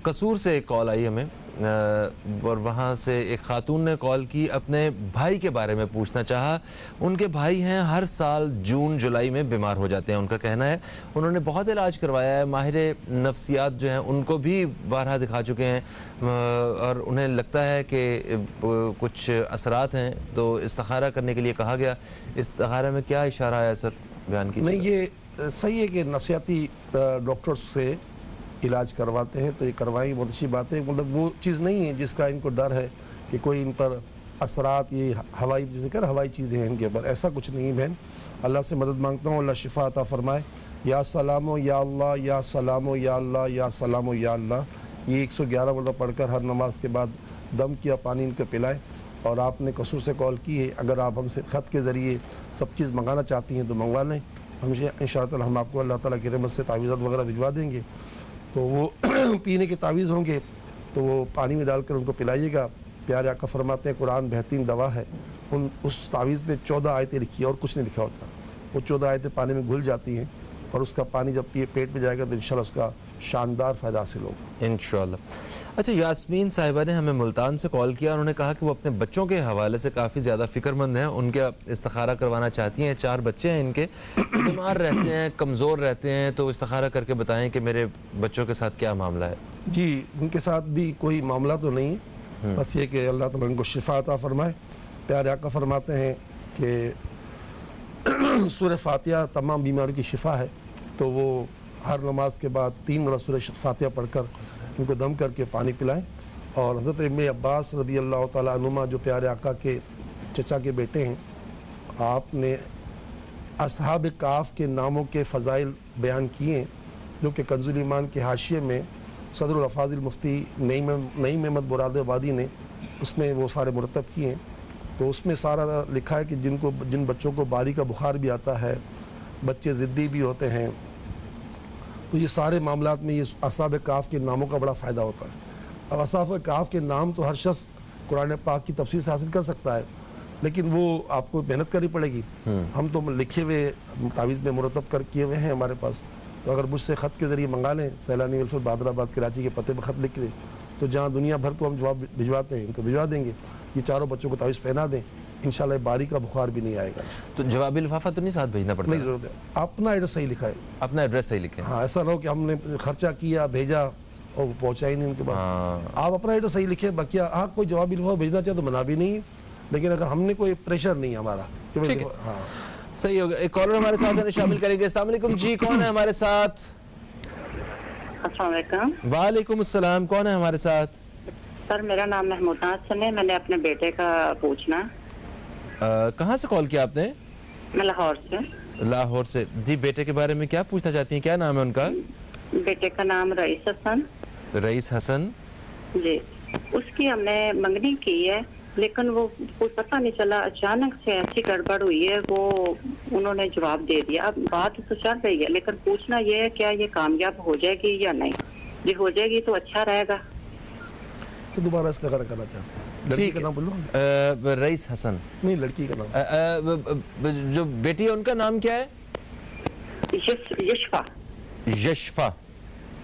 कसूर से एक कॉल आई हमें। और वहाँ से एक खातून ने कॉल की, अपने भाई के बारे में पूछना चाहा। उनके भाई हैं, हर साल जून जुलाई में बीमार हो जाते हैं। उनका कहना है उन्होंने बहुत इलाज करवाया है, माहिर नफ्सियात जो हैं उनको भी बारहा दिखा चुके हैं और उन्हें लगता है कि कुछ असरात हैं, तो इस्तिखारा करने के लिए कहा गया। इस्तिखारा में क्या इशारा आया सर बयान की? नहीं, ये सही है कि नफ्सियाती डॉक्टर्स से इलाज करवाते हैं, तो ये करवाएं, बहुत अच्छी बात है। मतलब वो चीज़ नहीं है जिसका इनको डर है कि कोई इन पर असरात, ये हवाई जैसे कर हवाई चीज़ें हैं इनके ऊपर, ऐसा कुछ नहीं है बहन। अल्लाह से मदद मांगता हूँ, अल्लाह शिफा अता फरमाए। या सलामो या अल्लाह, या सलामो या अल्लाह, या सलामो या अल्लाह, ये 111 मरतबा पढ़कर हर नमाज के बाद दम किया पानी इनको पिलाएं। और आपने कसूर से कॉल की है, अगर आप हमसे ख़त के ज़रिए सब चीज़ मंगाना चाहती हैं तो मंगवा लें, हमसे इंशाअल्लाह हम आपको अल्लाह ताला की रहमत से तावीज़ात वगैरह भिजवा देंगे। तो वो पीने के तावीज़ होंगे तो वो पानी में डालकर उनको पिलाइएगा। प्यारे आका फरमाते हैं कुरान बेहतरीन दवा है। उस तावीज़ पे 14 आयतें लिखी है और कुछ नहीं लिखा होता। वो 14 आयतें पानी में घुल जाती हैं और उसका पानी जब पेट में जाएगा तो इंशाल्लाह उसका शानदार फ़ायदा हासिल होगा इंशाल्लाह। अच्छा, यास्मीन साहिबा ने हमें मुल्तान से कॉल किया। उन्होंने कहा कि वो अपने बच्चों के हवाले से काफ़ी ज़्यादा फ़िक्रमंद हैं, उनके इस्तिखारा करवाना चाहती हैं। 4 बच्चे हैं इनके, बीमार रहते हैं, कमज़ोर रहते हैं, तो इस्तिखारा करके बताएं कि मेरे बच्चों के साथ क्या मामला है। जी, उनके साथ भी कोई मामला तो नहीं है, बस ये कि अल्लाह ताला उनको शिफा अता फरमाए। प्यारे आका फरमाते हैं कि सूरह फातिहा तमाम बीमारियों की शिफा है, तो वो हर नमाज के बाद 3 मरतबा सूरह फातिहा पढ़कर इनको दम करके पानी पिलाएं। और हज़रत इब्न अब्बास रज़ी अल्लाह ताला अन्हुमा जो प्यारे आका के चचा के बेटे हैं, आपने असहाब काफ के नामों के फ़ज़ाइल बयान किए हैं, जो कि कंज़ुल ईमान के हाशिए में सदरुल अफ़ाज़िल मुफ्ती नईम अहमद मुरादाबादी ने उसमें वो सारे मुरतब किए हैं। तो उसमें सारा लिखा है कि जिन बच्चों को बारी का बुखार भी आता है, बच्चे ज़िद्दी भी होते हैं, तो ये सारे मामलात में ये असहाब काफ के नामों का बड़ा फ़ायदा होता है। अब असहाब काफ के नाम तो हर शख्स कुरान पाक की तफसीर से हासिल कर सकता है, लेकिन वो आपको मेहनत करनी पड़ेगी। हम तो लिखे हुए तावीज़ में मुरतब कर किए हुए हैं हमारे पास, तो अगर मुझसे ख़त के ज़रिए मंगा लें, सैलानी वेलफेयर बहादुराबाद कराची के पते पर ख़त लिख दें, तो जहाँ दुनिया भर को हम जवाब भिजवाते हैं इनको भिजवा देंगे। ये चारों बच्चों को तावीज़ पहना दें, इंशाल्लाह बारी का बुखार भी नहीं आएगा। तो जवाबी लिफाफा तो नहीं साथ भेजना पड़ता? नहीं ज़रूरत है, अपना एड्रेस सही लिखा है, अपना एड्रेस सही लिखें। हाँ, ऐसा ना हो कि हमने खर्चा किया, भेजा और पहुँचा ही नहीं उनके पास। आप अपना एड्रेस सही लिखें, बाकी हाँ कोई जवाबी लिफाफा भेजना चाहे तो मना भी नहीं है, लेकिन अगर हमने कोई प्रेशर नहीं है हमारा। ठीक है, हाँ सही होगा। एक कॉलर हमारे साथ है, शामिल करेंगे। अस्सलाम वालेकुम जी, कौन है हमारे साथ? अस्सलाम वालेकुम। वालेकुम अस्सलाम, कौन है हमारे साथ? सर मेरा नाम महमूदा हसन है, मैंने अपने बेटे का पूछना। कहाँ से कॉल किया आपने? मैं लाहौर से। लाहौर से जी, बेटे के बारे में क्या पूछना चाहती हैं? क्या नाम है उनका? बेटे का नाम रईस हसन। रईस हसन जी, उसकी हमने मंगनी की है, लेकिन वो कोई पता नहीं चला, अचानक से ऐसी गड़बड़ हुई है, वो उन्होंने जवाब दे दिया। अब बात तो चल रही है, लेकिन पूछना ये है क्या ये कामयाब हो जाएगी या नहीं? जी हो जाएगी तो अच्छा रहेगा। तो दोबारा इस्तेखारा करना चाहते हैं। लड़की का नाम बोलो। रईस हसन नहीं, लड़की का नाम। जो बेटी है उनका नाम क्या है? यशफा। यशफा,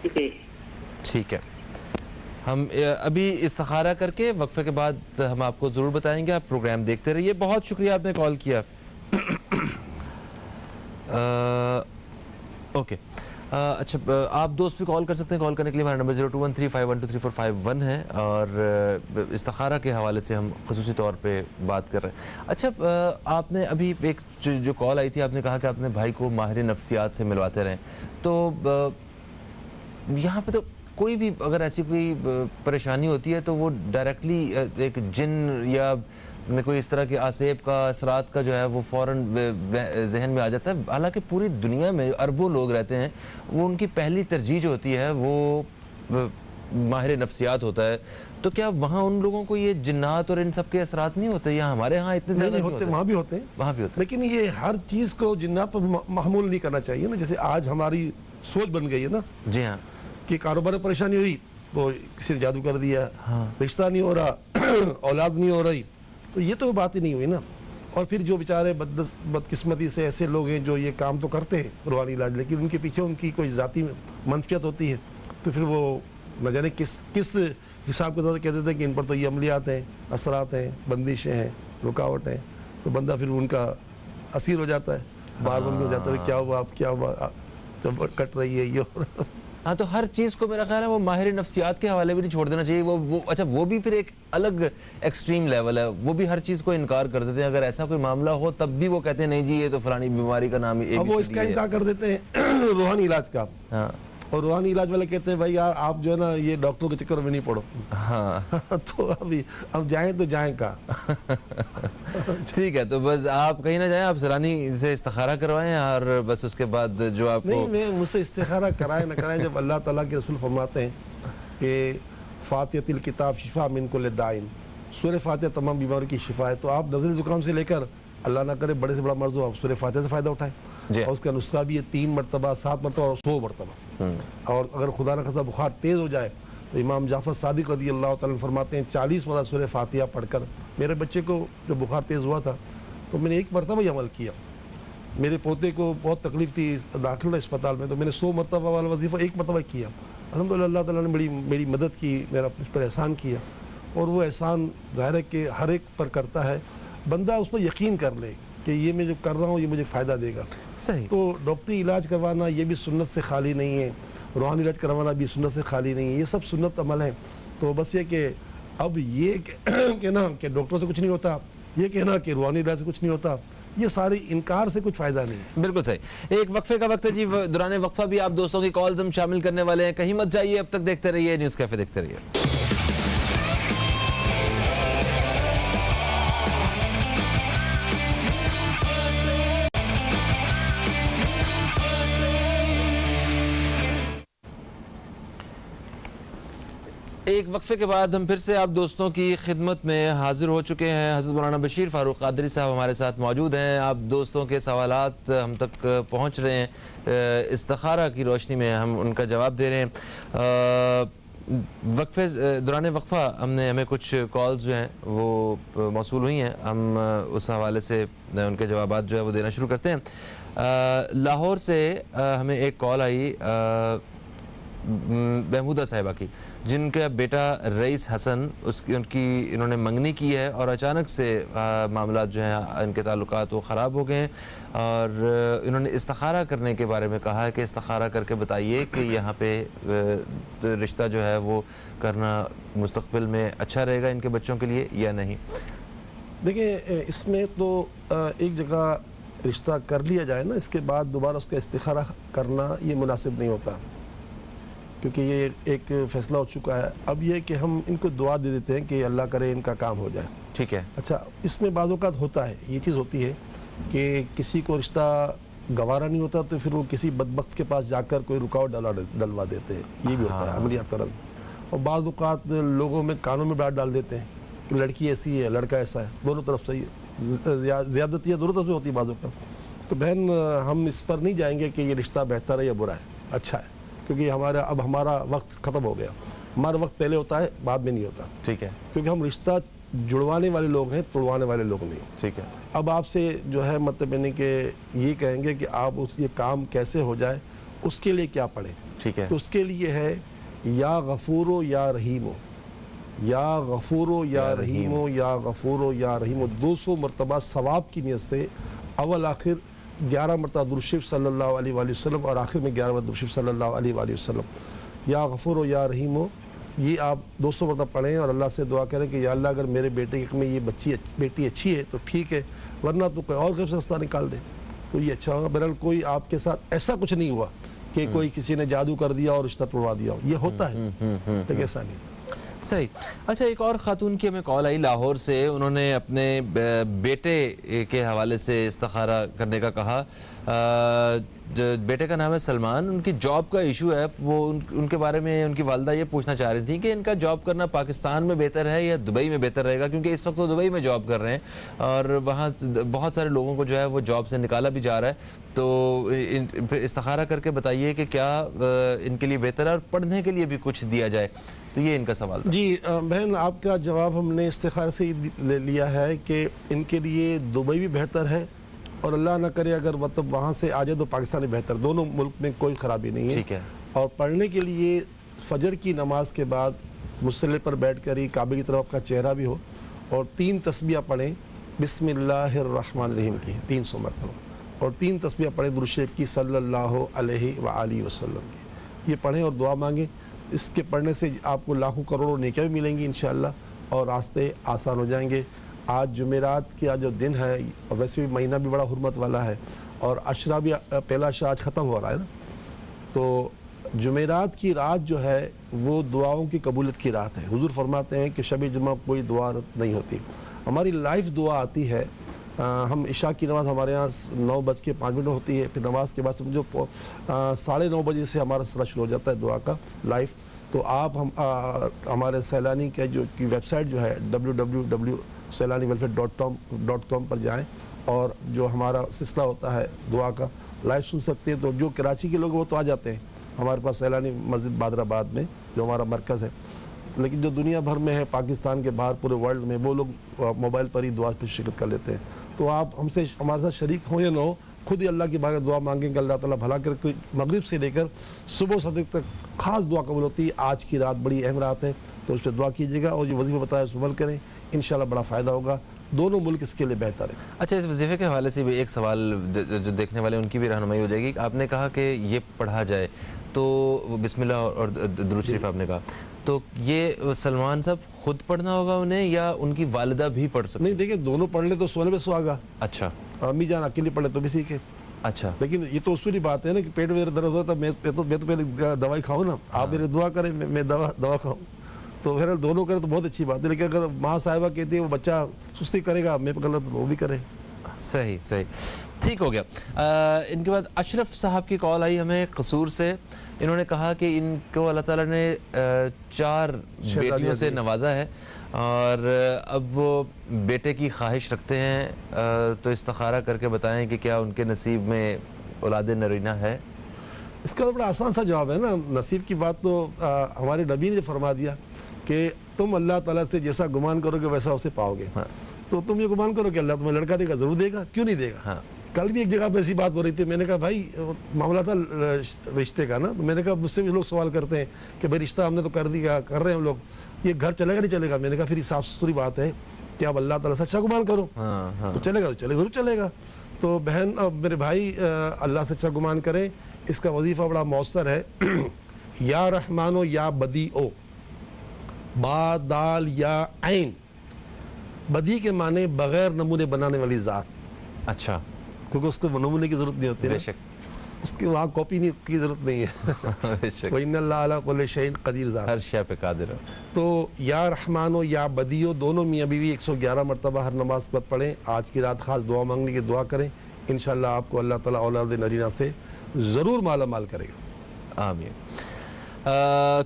जी ठीक है। हम अभी इस्तिखारा करके वक्फे के बाद हम आपको ज़रूर बताएंगे। आप प्रोग्राम देखते रहिए। बहुत शुक्रिया आपने कॉल किया। ओके, अच्छा, आप दोस्त भी कॉल कर सकते हैं। कॉल करने के लिए हमारा नंबर 0213512345 है और इस्तिखारा के हवाले से हम ख़ुसूसी तौर पे बात कर रहे हैं। अच्छा, आपने अभी एक जो कॉल आई थी, आपने कहा कि अपने भाई को माहिर नफ्सियात से मिलवाते रहें, तो यहाँ पे तो कोई भी अगर ऐसी कोई परेशानी होती है तो वो डायरेक्टली एक जिन या कोई इस तरह के आसेब का, असरात का जो है वो फ़ौरन जहन में आ जाता है। हालांकि पूरी दुनिया में अरबों लोग रहते हैं, वो उनकी पहली तरजीह जो होती है वो माहिर नफ्सियात होता है। तो क्या वहाँ उन लोगों को ये जिन्नात और इन सब के असरात नहीं होते? या हमारे यहाँ इतने ज़्यादा होते? वहाँ भी होते हैं, वहाँ भी होते हैं, लेकिन ये हर चीज़ को जिन्नात पर महमूल नहीं करना चाहिए ना। जैसे आज हमारी सोच बन गई है ना, जी हाँ, कि कारोबार में परेशानी हुई तो किसी ने जादू कर दिया, रिश्ता नहीं हो रहा, औलाद नहीं हो रही, तो ये तो बात ही नहीं हुई ना। और फिर जो बेचारे बदकिस्मती से ऐसे लोग हैं जो ये काम तो करते हैं रूहानी इलाज, लेकिन उनके पीछे उनकी कोई ज़ाती मनफियत होती है, तो फिर वो न जाने किस हिसाब के साथ कहते थे कि इन पर तो ये अमलियात हैं, असरात हैं, बंदिशें हैं, रुकावट हैं, तो बंदा फिर उनका असीर हो जाता है, बार बार हो जाता है क्या हुआ, अब क्या हुआ, जब कट रही है ये हो रहा। हाँ, तो हर चीज़ को मेरा ख्याल है वो माहिर नफ्सियात के हवाले भी नहीं छोड़ देना चाहिए। वो अच्छा, वो भी फिर एक अलग एक्सट्रीम लेवल है, वो भी हर चीज़ को इनकार कर देते हैं। अगर ऐसा कोई मामला हो तब भी वो कहते हैं नहीं जी ये तो फलानी बीमारी का नाम ही अब वो इसका इनकार कर देते हैं रूहानी इलाज का। हाँ और रूहानी इलाज वाले कहते हैं भाई यार आप जो है ना ये डॉक्टरों के चक्कर में नहीं पड़ो। हाँ तो अभी अब जाएं तो जाएं कहाँ। ठीक है, तो बस आप कहीं ना जाएं, आप सरानी से इस्तिखारा करवाएं और बस उसके बाद जो आपको नहीं, मैं मुझसे इस्तिखारा कराएं ना कराएं, जब अल्लाह ताला के रसूल फरमाते हैं कि फातिहतिल किताब शिफा मिन कुल्लि दाइन, सूरह फातिहा तमाम बीमारियों की शिफा है। तो आप नज़ले ज़ुकाम से लेकर अल्लाह ना करे बड़े से बड़ा मर्ज हो, आप सूरह फातिहा से फ़ायदा उठाएं। जी। और उसका नुस्खा भी है 3 मरतबा, 7 मरतबा और 100 मरतबा। और अगर खुदा न खास्ता बुखार तेज़ हो जाए तो इमाम जाफ़र सादिक रज़ी अल्लाह ताला फरमाते हैं 40 मरतबा सूरह फातिहा पढ़कर। मेरे बच्चे को जब बुखार तेज़ हुआ था तो मैंने 1 मरतबा ही अमल किया। मेरे पोते को बहुत तकलीफ थी, दाखिल था अस्पताल में, तो मैंने 100 मरतबा वाला वजीफ़ा 1 मरतबा किया। अल्हम्दुलिल्लाह अल्लाह ताला ने मेरी मदद की, मेरा उस पर एहसान किया। और वो एहसान ज़ाहिर है कि हर एक पर करता है, बंदा उस पर यकीन कर ले कि ये मैं जो कर रहा हूँ ये मुझे फ़ायदा देगा। सही। तो डॉक्टरी इलाज करवाना ये भी सुन्नत से खाली नहीं है, रूहानी इलाज करवाना भी सुन्नत से खाली नहीं है, ये सब सुन्नत अमल है। तो बस ये कि अब ये कहना कि डॉक्टरों से कुछ नहीं होता, ये कहना कि रूहानी इलाज से कुछ नहीं होता, ये सारी इनकार से कुछ फ़ायदा नहीं है। बिल्कुल सही। एक वक्फे का वक्त है जी, दौरान वक्फा भी आप दोस्तों की कॉल्स हम शामिल करने वाले हैं, कहीं मत जाइए, अब तक देखते रहिए न्यूज़ कैफे, देखते रहिए। एक वक्फे के बाद हम फिर से आप दोस्तों की खिदमत में हाजिर हो चुके हैं। हज़रत मौलाना बशीर फ़ारूक क़ादरी साहब हमारे साथ मौजूद हैं। आप दोस्तों के सवालात हम तक पहुंच रहे हैं, इस्तिखारा की रोशनी में हम उनका जवाब दे रहे हैं। वक्फे दौरान वक्फ़ा हमें कुछ कॉल्स जो हैं वो मौसूल हुई हैं, हम उस हवाले से उनके जवाबात जो है वो देना शुरू करते हैं। लाहौर से हमें एक कॉल आई महमूदा साहिबा की, जिनका बेटा रईस हसन उनकी इन्होंने मंगनी की है और अचानक से मामला जो हैं इनके ताल्लुकात वो ख़राब हो गए हैं। और इन्होंने इस्तिखारा करने के बारे में कहा है कि इस्तिखारा करके बताइए कि यहाँ पे रिश्ता जो है वो करना मुस्तक़बिल में अच्छा रहेगा इनके बच्चों के लिए या नहीं। देखिए इसमें तो एक जगह रिश्ता कर लिया जाए ना, इसके बाद दोबारा उसका इस्तिखारा करना ये मुनासिब नहीं होता, क्योंकि ये एक फ़ैसला हो चुका है। अब ये कि हम इनको दुआ दे देते हैं कि अल्लाह करे इनका काम हो जाए। ठीक है। अच्छा, इसमें बाज़ औक़ात होता है, ये चीज़ होती है कि किसी को रिश्ता गवारा नहीं होता तो फिर वो किसी बदबख्त के पास जाकर कोई रुकावट डलवा देते हैं, ये भी होता है अमलियात तरह। और बाज़ औक़ात लोगों में कानों में बात डाल देते हैं कि लड़की ऐसी है, लड़का ऐसा है, दोनों तरफ से ज़्यादतियाँ दोनों तरफ से होती है बाज़ औक़ात। तो बहन हम इस पर नहीं जाएंगे कि ये रिश्ता बेहतर है या बुरा है, अच्छा है, क्योंकि हमारा वक्त ख़त्म हो गया। हमारा वक्त पहले होता है, बाद में नहीं होता। ठीक है। क्योंकि हम रिश्ता जुड़वाने वाले लोग हैं, तोड़वाने वाले लोग नहीं। ठीक है। अब आपसे जो है मतलब यानी कि ये कहेंगे कि आप ये काम कैसे हो जाए, उसके लिए क्या पढ़ें। ठीक है। तो उसके लिए है या गफूरो या रहीमो, या गफूरो या रहीमो, या गफूरो या रहीमो 200 मरतबा सवाब की नीयत से अव्वल आखिर 11 मरतबा दुरूद शरीफ सल्लल्लाहु अलैहि वसल्लम और आखिर में 11 मरतबा दुरूद शरीफ सल्लल्लाहु अलैहि वसल्लम, या गफूरो या रहीमो, ये आप 200 मरतबा पढ़ें और अल्लाह से दुआ करें कि या अल्लाह अगर मेरे बेटे में ये बेटी अच्छी है तो ठीक है, वरना तो कोई और घर से रास्ता निकाल दे तो ये अच्छा होगा। बहरहाल कोई आपके साथ ऐसा कुछ नहीं हुआ कि कोई किसी ने जादू कर दिया और रिश्ता तोड़वा दिया हो, ये होता है लेकिन ऐसा नहीं। सही। अच्छा, एक और ख़ातून की हमें कॉल आई लाहौर से, उन्होंने अपने बेटे के हवाले से इस्तिखारा करने का कहा। बेटे का नाम है सलमान, उनकी जॉब का इशू है, वो उनके बारे में उनकी वालदा ये पूछना चाह रही थी कि इनका जॉब करना पाकिस्तान में बेहतर है या दुबई में बेहतर रहेगा, क्योंकि इस वक्त वो दुबई में जॉब कर रहे हैं और वहाँ बहुत सारे लोगों को जो है वो जॉब से निकाला भी जा रहा है। तो इस्तिखारा करके बताइए कि क्या इनके लिए बेहतर है और पढ़ने के लिए भी कुछ दिया जाए। तो ये इनका सवाल था। जी बहन, आपका जवाब हमने इस्तिखारे से ही ले लिया है कि इनके लिए दुबई भी बेहतर है और अल्लाह ना करे अगर मतलब वहाँ से आ जाए तो पाकिस्तान ही बेहतर, दोनों मुल्क में कोई ख़राबी नहीं है। ठीक है। और पढ़ने के लिए फजर की नमाज के बाद मुसल्ले पर बैठ कर ही काबे की तरफ आपका चेहरा भी हो, और 3 तस्बीह पढ़ें बिस्मिल्लाहिर्रहमानिर्रहीम की 300 मरतबा, और 3 तस्बीह पढ़ें दुरूद शरीफ की सल्लल्लाहु अलैहि व आलिहि वसल्लम की। ये पढ़ें और दुआ मांगें। इसके पढ़ने से आपको लाखों करोड़ों नेकियां भी मिलेंगी इंशाअल्लाह, और रास्ते आसान हो जाएंगे। आज जुमेरात का जो दिन है, और वैसे भी महीना भी बड़ा हुर्मत वाला है, और अशरा भी पहला अशरा आज ख़त्म हो रहा है ना, तो जुमेरात की रात जो है वो दुआओं की कबूलियत की रात है। हुजूर फरमाते हैं कि शब जुमा कोई दुआ नहीं होती, हमारी लाइव दुआ आती है। हम इशा की नमाज़ हमारे यहाँ 9:05 होती है, फिर नमाज के बाद समझो 9:30 बजे से हमारा सिलसिला शुरू हो जाता है दुआ का लाइव। तो आप हमारे सैलानी के जो की वेबसाइट जो है www.sailaniwelfare.com पर जाएं, और जो हमारा सिलसिला होता है दुआ का लाइव सुन सकते हैं। तो जो कराची के लोग वो तो आ जाते हैं हमारे पास सैलानी मस्जिद बादराबाद में, जो हमारा मरकज़ है, लेकिन जो दुनिया भर में है, पाकिस्तान के बाहर पूरे वर्ल्ड में, वो लोग मोबाइल पर ही दुआ पर शिरकत कर लेते हैं। तो आप हमसे हमारे साथ शरीक हो या ना हो, खुद ही अल्लाह के बारे में दुआ मांगेंगे, अल्लाह ताला भला कर। कोई मगरिब से लेकर सुबह सदक तक खास दुआ कबूल होती है। आज की रात बड़ी अहम रात है, तो उस पर दुआ कीजिएगा, और जो वजीफा बताया उस पर अमल करें, इंशाल्लाह बड़ा फ़ायदा होगा। दोनों मुल्क इसके लिए बेहतर है। अच्छा, इस वजीफे के हवाले से भी एक सवाल जो देखने वाले उनकी भी रहनुमाई हो जाएगी। आपने कहा कि ये पढ़ा जाए, तो बिस्मिल्लाह और दुरूद शरीफ आपने कहा, तो ये सलमान साहब खुद पढ़ना होगा उन्हें, या उनकी वालिदा भी पढ़ सकती? नहीं, देखिए दोनों पढ़ ले तो सोने पे सुहागा। अच्छा, अम्मी जान अकेली पढ़े तो भी ठीक है। अच्छा, लेकिन ये तो उसूली बात है ना कि पेट में दर्द होता है, मैं तो पहले दवाई खाऊं ना, आप मेरी दुआ करें, मैं दवा खाऊं, तो फिर दोनों करें तो बहुत अच्छी बात है। लेकिन अगर माँ साहिबा कहती है वो बच्चा सुस्ती करेगा, मैं गलत तो वो भी करे। सही सही, ठीक हो गया। इनके बाद अशरफ साहब की कॉल आई हमें कसूर से। इन्होंने कहा कि इनको अल्लाह ताला ने 4 बेटियों से नवाजा है, और अब वो बेटे की ख्वाहिश रखते हैं, तो इस्तिखारा करके बताएं कि क्या उनके नसीब में औलाद नरीना है। इसका तो बड़ा आसान सा जवाब है ना, नसीब की बात तो हमारे नबी ने फरमा दिया कि तुम अल्लाह ताला से जैसा गुमान करोगे वैसा उसे पाओगे। हाँ। तो तुम ये गुमान करो कि अल्लाह तुम्हें लड़का देगा, ज़रूर देगा, क्यों नहीं देगा। हाँ। कल भी एक जगह पर ऐसी बात हो रही थी, मैंने कहा भाई मामला था रिश्ते का ना, तो मैंने कहा मुझसे भी लोग सवाल करते हैं कि भाई रिश्ता हमने तो कर दिया, कर रहे हैं हम लोग, ये घर चलेगा नहीं चलेगा। मैंने कहा फिर साफ सुथरी बात है कि आप अल्लाह ताला से अच्छा गुमान करो। हाँ। तो चलेगा, जरूर चलेगा। तो बहन मेरे भाई अल्लाह से अच्छा गुमान करें। इसका वजीफ़ा बड़ा मौसर है, या रहमानो या बदी ओ, बा दाल या ऐन। बदी के माने बगैर नमूने बनाने वाली ज़ात। अच्छा, क्योंकि उसको नमूने की ज़रूरत नहीं होती है, बेशक, उसके वहाँ कॉपी नहीं की ज़रूरत नहीं है। बेशक, व इन्नल्लाह अला कुल्लि शैइन क़दीर ज़ात। हर शय पे कादिर है। तो या रहमानो या बदियो दोनों मियाँ बीवी 111 मरतबा हर नमाज के बाद पढ़ें। आज की रात खास दुआ मांगने की दुआ करें, इंशाअल्लाह आपको अल्लाह ताला औलाद नरीना से ज़रूर माला माल करेगा। आमीन।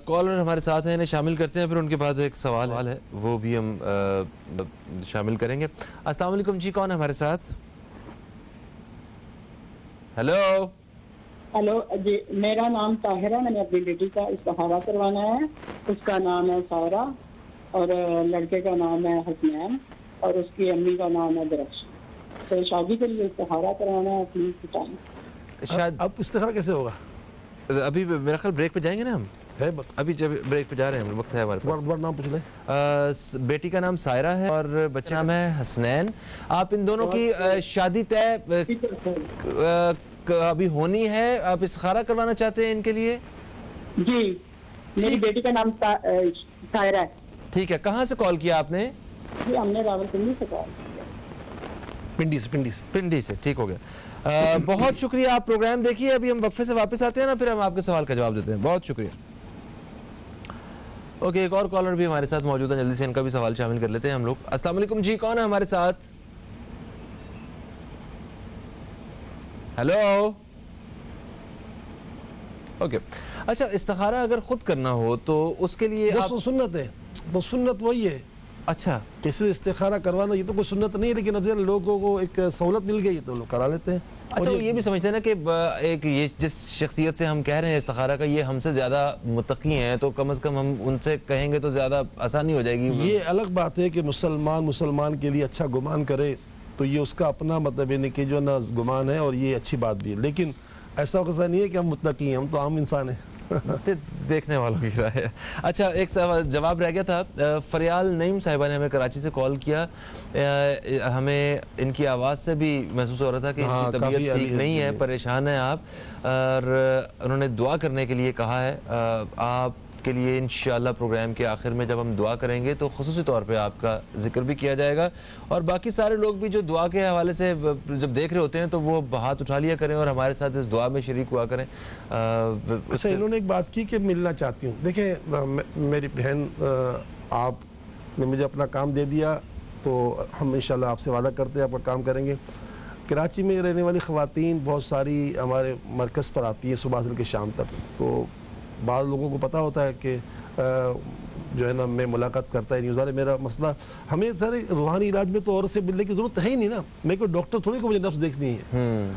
कॉलर हमारे साथ हैं, इन्हें शामिल करते हैं, फिर उनके बाद एक सवाल है वो भी हम शामिल करेंगे। अस्सलाम वालेकुम जी, कौन है हमारे साथ? हेलो हेलो जी, मेरा नाम ताहिरा, मैंने अपनी बेटी का इस्तिखारा करवाना है। उसका नाम है सायरा, और लड़के का नाम है हसनैन, और उसकी अम्मी का नाम है दरख्श। तो शादी के लिए इस्तिखारा करवाना है, प्लीज बताएं। शायद अब इस्तिखारा कैसे होगा? अभी मेरा ख्याल ब्रेक पे जाएंगे ना हम, है अभी जब ब्रेक पे जा रहे हैं हम, वक्त है हमारे पास। दोबारा नाम पूछ लें। बेटी का नाम सायरा है और बच्चा नाम है हसनैन। आप इन दोनों की शादी तय अभी होनी है, आप इस्तिखारा करवाना चाहते हैं इनके लिए? जी, मेरी बेटी का नाम सायरा है। ठीक है, कहाँ से कॉल किया आपने? जी, हमने रावलपिंडी से कॉल। पिंडी से। ठीक हो गया। बहुत शुक्रिया, आप प्रोग्राम देखिए। अभी हम वक्फे से वापस आते हैं ना, फिर हम आपके सवाल का जवाब देते हैं। बहुत शुक्रिया। ओके, एक और कॉलर भी हमारे साथ मौजूद है, जल्दी से इनका भी सवाल शामिल कर लेते हैं हम लोग। अस्सलाम वालेकुम जी, कौन है हमारे साथ? हेलो। ओके, अच्छा, इस्तिखारा अगर खुद करना हो तो उसके लिए आप सुन्नत है, तो सुन्नत वही है। अच्छा, किसी से इस्तिखारा करवाना ये तो कोई सुन्नत नहीं है, लेकिन अब लोगों को एक सहूलत मिल गई तो लोग करा लेते हैं। अच्छा, ये भी समझते हैं ना कि एक ये जिस शख्सियत से हम कह रहे हैं इस्तिखारा का, ये हमसे ज़्यादा मुत्तकी हैं, तो कम से कम हम उनसे कहेंगे तो ज़्यादा आसानी हो जाएगी। ये अलग बात है कि मुसलमान के लिए अच्छा गुमान करे, तो ये उसका अपना मतलब यानी कि जो ना गुमान है, और ये अच्छी बात भी है। लेकिन ऐसा वैसा नहीं है कि हम मुत्तकी हैं, हम तो आम इंसान हैं। देखने वालों की राय है। अच्छा, एक जवाब रह गया था। फरियाल नईम साहिबा ने हमें कराची से कॉल किया। हमें इनकी आवाज़ से भी महसूस हो रहा था कि इनकी तबीयत ठीक नहीं है, परेशान है आप, और उन्होंने दुआ करने के लिए कहा है। आप के लिए इंशाअल्लाह प्रोग्राम के आखिर में जब हम दुआ करेंगे तो खुसूसी तौर पे आपका जिक्र भी किया जाएगा, और बाकी सारे लोग भी जो दुआ के हवाले से जब देख रहे होते हैं तो वो हाथ उठा लिया करें और हमारे साथ इस दुआ में शरीक हुआ करें। अच्छा, इन्होंने एक बात की कि मिलना चाहती हूँ। देखें मेरी बहन, आपने मुझे अपना काम दे दिया तो हम इंशाल्लाह आपसे वादा करते हैं आपका काम करेंगे। कराची में रहने वाली ख़वातीन बहुत सारी हमारे मरकज़ पर आती हैं सुबह से लेकर शाम तक, तो बाद लोगों को पता होता है कि जो है ना मैं मुलाकात करता ही नहीं। ज़ाहिर मेरा मसला, हमें सारे रूहानी इलाज में तो औरत से मिलने की ज़रूरत है ही नहीं ना। मैं कोई डॉक्टर थोड़ी को मुझे नफ्स देखनी है,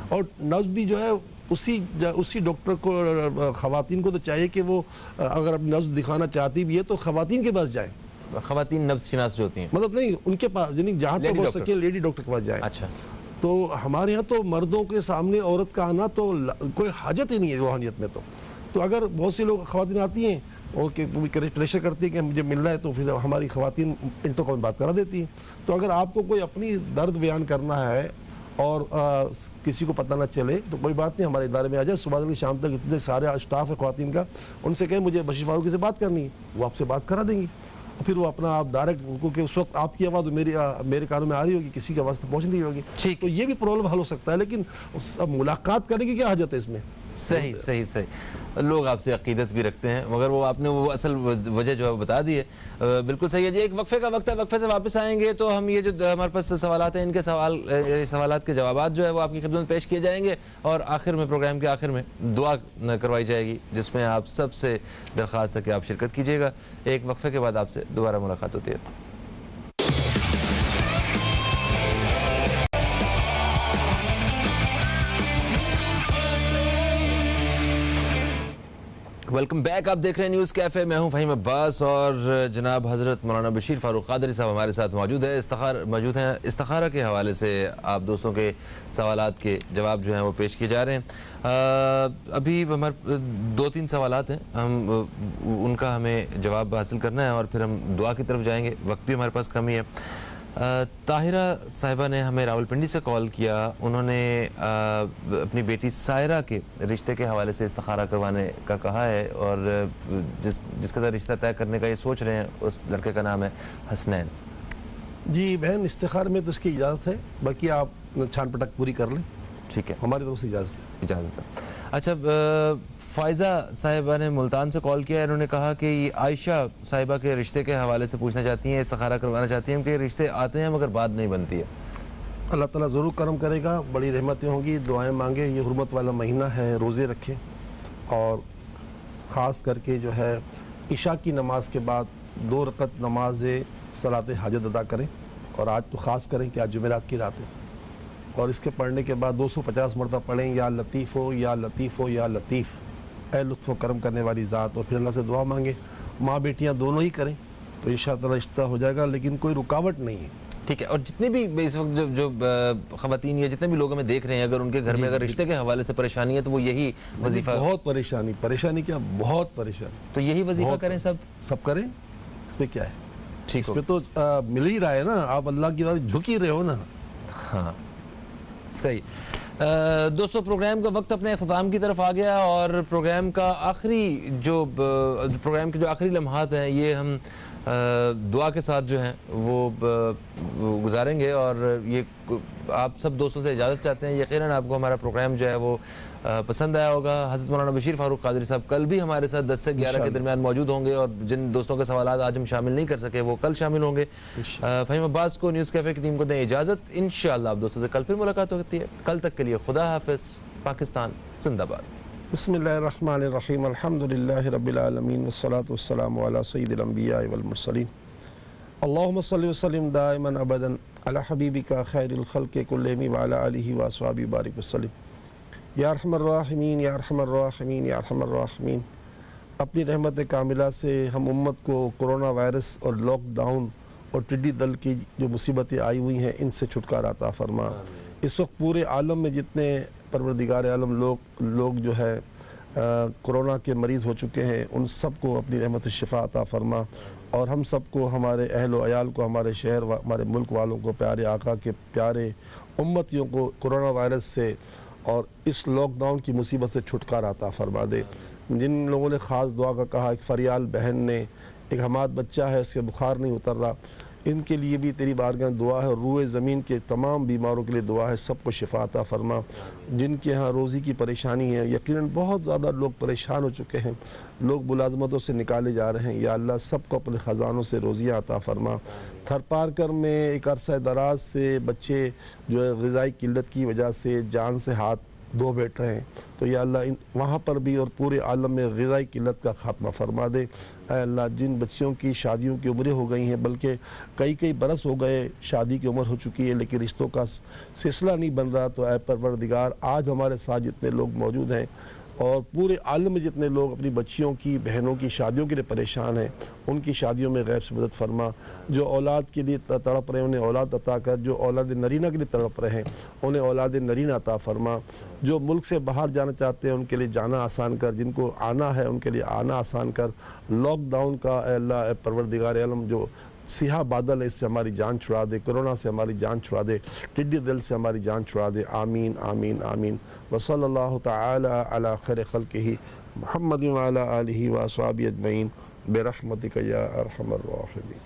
और नफ्स भी जो है उसी डॉक्टर को, ख़वातीन को तो चाहिए कि वो अगर अपनी नफ्स दिखाना चाहती भी है तो ख़वातीन के पास जाए। ख़वातीन नफ्स शिनास जो होती हैं, मतलब नहीं, उनके पास, यानी जहाँ तक हो सके लेडी डॉक्टर के पास जाए। अच्छा, तो हमारे यहाँ तो मर्दों के सामने औरत का आना तो कोई हाजत ही नहीं है रूहानियत में। तो अगर बहुत सी लोग ख़वातीन आती हैं और प्रेशर करती है कि मुझे मिलना है, तो फिर हमारी ख़वातीन इंटो को बात करा देती हैं। तो अगर आपको कोई अपनी दर्द बयान करना है और किसी को पता ना चले तो कोई बात नहीं, हमारे इदारे में आ जाए। सुबह से शाम तक इतने सारे स्टाफ है ख़वातीन का, उनसे कहें मुझे बशीर फारूकी से बात करनी है, वो आपसे बात करा देंगी। और फिर वो अपना आप डायरेक्ट, क्योंकि उस वक्त आपकी आवाज़ मेरे कानों में आ रही होगी, किसी की आवाज़ तक पहुँच नहीं होगी। ठीक, तो ये भी प्रॉब्लम हल हो सकता है, लेकिन अब मुलाकात करने की क्या हाजत है इसमें? सही सही सही। लोग आपसे अकीदत भी रखते हैं, मगर वो आपने वो असल वजह जो है बता दी है। बिल्कुल सही है जी। एक वक्फे का वक्त है, वक्फे से वापस आएंगे तो हम ये जो हमारे पास सवालात हैं, इनके सवालात के जवाबात जो है वो आपकी खिदमत में पेश किए जाएंगे, और आखिर में, प्रोग्राम के आखिर में दुआ करवाई जाएगी, जिसमें आप सबसे दरख्वास्त है कि आप शिरकत कीजिएगा। एक वक्फे के बाद आपसे दोबारा मुलाकात होती है। Welcome back. आप देख रहे हैं न्यूज़ कैफ़े। मैं हूं फ़हीम अब्बास और जनाब हज़रत मौलाना बशीर फ़ारूक क़ादरी साहब हमारे साथ मौजूद हैं। इस्तिखारा के हवाले से आप दोस्तों के सवालात के जवाब जो हैं वो पेश किए जा रहे हैं। अभी हमारे 2-3 सवालात हैं, हम उनका हमें जवाब हासिल करना है और फिर हम दुआ की तरफ जाएंगे। वक्त भी हमारे पास कम ही है। ताहिरा साहिबा ने हमें रावलपिंडी से कॉल किया। उन्होंने अपनी बेटी सायरा के रिश्ते के हवाले से इस्तिखारा करवाने का कहा है, और जिसके साथ रिश्ता तय करने का ये सोच रहे हैं, उस लड़के का नाम है हसनैन। जी बहन, इस्तिखार में तो इसकी इजाज़त है, बाकी आप छान पटक पूरी कर लें। ठीक है, हमारी तरफ से इजाज़त है। अच्छा, फ़ायज़ा साहिबा ने मुल्तान से कॉल किया। इन्होंने कहा कि आयशा साहिबा के रिश्ते के हवाले से पूछना चाहती हैं, इस्तिखारा करवाना चाहती हैं कि रिश्ते आते हैं मगर बात नहीं बनती है। अल्लाह ताला ज़रूर करम करेगा, बड़ी रहमतें हुंगी। दुआएं मांगे, ये हुर्मत वाला महीना है, रोज़े रखें, और ख़ास करके जो है इशा की नमाज के बाद 2 रकत नमाज सलात हाजत अदा करें, और आज तो ख़ास करें कि आज जुमेरात की रात है, और इसके पढ़ने के बाद 250 मरतबा पढ़ें, या लतीफ़ हो या लतीफ़ हो या लतीफ़, ए लुत्फ़ करम करने वाली ज़ात। और फिर अल्लाह से दुआ मांगे। माँ बेटियाँ दोनों ही करें तो इंशाअल्लाह रिश्ता हो जाएगा, लेकिन कोई रुकावट नहीं है। ठीक है। और जितने भी इस वक्त जो ख़वातीन या जितने भी लोग हमें देख रहे हैं, अगर उनके घर में अगर रिश्ते के हवाले से परेशानी है तो वो यही वजीफ़ा, बहुत परेशानी क्या, बहुत परेशानी, तो यही वजीफ़ा करें, सब करें। इसमें क्या है, ठीक, इसमें तो मिल ही रहा है ना, आप अल्लाह की बात झुक ही रहे हो ना। हाँ, सही। दोस्तों, प्रोग्राम का वक्त अपने अख्ताम की तरफ आ गया, और प्रोग्राम का प्रोग्राम के जो आखिरी लम्हात हैं ये हम दुआ के साथ जो हैं वो गुजारेंगे। और ये आप सब दोस्तों से इजाज़त चाहते हैं। यकीनन आपको हमारा प्रोग्राम जो है वो पसंद आया होगा। हज़रत मौलाना बशीर फ़ारूक क़ादरी साहब कल भी हमारे साथ 10 से 11 के दरमियान मौजूद होंगे, और जिन दोस्तों के सवाल आज हम शामिल नहीं कर सके वो कल शामिल होंगे। फ़हीम अब्बास को, न्यूज़ कैफ़े की टीम को दें इजाज़त। इंशाअल्लाह आप दोस्तों से कल फिर मुलाकात होती है। कल तक के लिए खुदा हाफ़िज़। पाकिस्तान जिंदाबाद। बिस्मिल्लाहिर्रहमानिर्रहीम, अल्हम्दुलिल्लाहि रब्बिल आलमीन, वस्सलातु वस्सलामु अला सय्यिदिल अंबिया वल मुरसलीन, अल्लाहुम्मा सल्लि व सल्लिम दाइमन अबदन अला हबीबिका खैरिल खल्क़ि कुल्लिहिम व अला आलिहि व अस्हाबिहि बारिक वसल्लिम। या अरहमर राहिमीन, या अरहमर राहिमीन, या अरहमर राहिमीन। अपनी रहमत कामिला से हम उम्मत को कोरोना वायरस और लॉकडाउन और टिड्डी दल की जो मुसीबतें आई हुई हैं, इनसे छुटकारा अता फरमा। इस वक्त पूरे आलम में जितने परवरदिगार आलम लोग जो है कोरोना के मरीज़ हो चुके हैं उन सब को अपनी रहमत से शिफा अता फरमा, और हम सब को, हमारे अहल व अयाल को, हमारे शहर व हमारे मुल्क वालों को, प्यारे आका के प्यारे उम्मतियों को कोरोना वायरस से और इस लॉकडाउन की मुसीबत से छुटकारा अता फरमा दे। जिन लोगों ने ख़ास दुआ का कहा, एक फरियाल बहन ने, एक हमाद बच्चा है इसके बुखार नहीं उतर रहा, इनके लिए भी तेरी बारगाह में दुआ है, और रूए ज़मीन के तमाम बीमारों के लिए दुआ है, सबको शिफा अता फरमा। जिनके यहाँ रोज़ी की परेशानी है, यकीनन बहुत ज़्यादा लोग परेशान हो चुके हैं, लोग मुलाजमतों से निकाले जा रहे हैं, या अल्लाह सबको अपने ख़जानों से रोज़ियाँ अता फरमा। थर पारकर में एक अरसा दराज से बच्चे जो है ग़िज़ाई किल्लत की वजह से जान से हाथ धो बैठ रहे हैं, तो या अल्लाह वहाँ पर भी और पूरे आलम में ग़िज़ाई किल्लत का ख़ात्मा फरमा दे। ऐ अल्लाह, जिन बच्चियों की शादियों की उम्रें हो गई हैं, बल्कि कई बरस हो गए शादी की उम्र हो चुकी है, लेकिन रिश्तों का सिलसिला नहीं बन रहा, तो ऐ परवरदिगार, आज हमारे साथ जितने लोग मौजूद हैं और पूरे आलम में जितने लोग अपनी बच्चियों की, बहनों की शादियों के लिए परेशान हैं, उनकी शादियों में गैब से मदद फरमा। जो औलाद के लिए तड़प रहे हैं उन्हें औलाद अता कर, जो औलाद नरीना के लिए तड़प रहे हैं उन्हें औलाद नरीना अता फरमा। जो मुल्क से बाहर जाना चाहते हैं उनके लिए जाना आसान कर, जिनको आना है उनके लिए आना आसान कर। लॉकडाउन का अल्लाह परवरदिगार आलम जो सिहा बादल है, इससे हमारी जान छुड़ा दे, कोरोना से हमारी जान छुड़ा दे, टिड्डी दिल से हमारी जान छुड़ा दे। आमीन आमीन आमीन। वसल्लल्लाहु तआला अला खैर खल्क़िही मुहम्मद व अला आलिहि व अस्हाबिही अजमईन बिरहमतिका या अरहमर राहिमीन।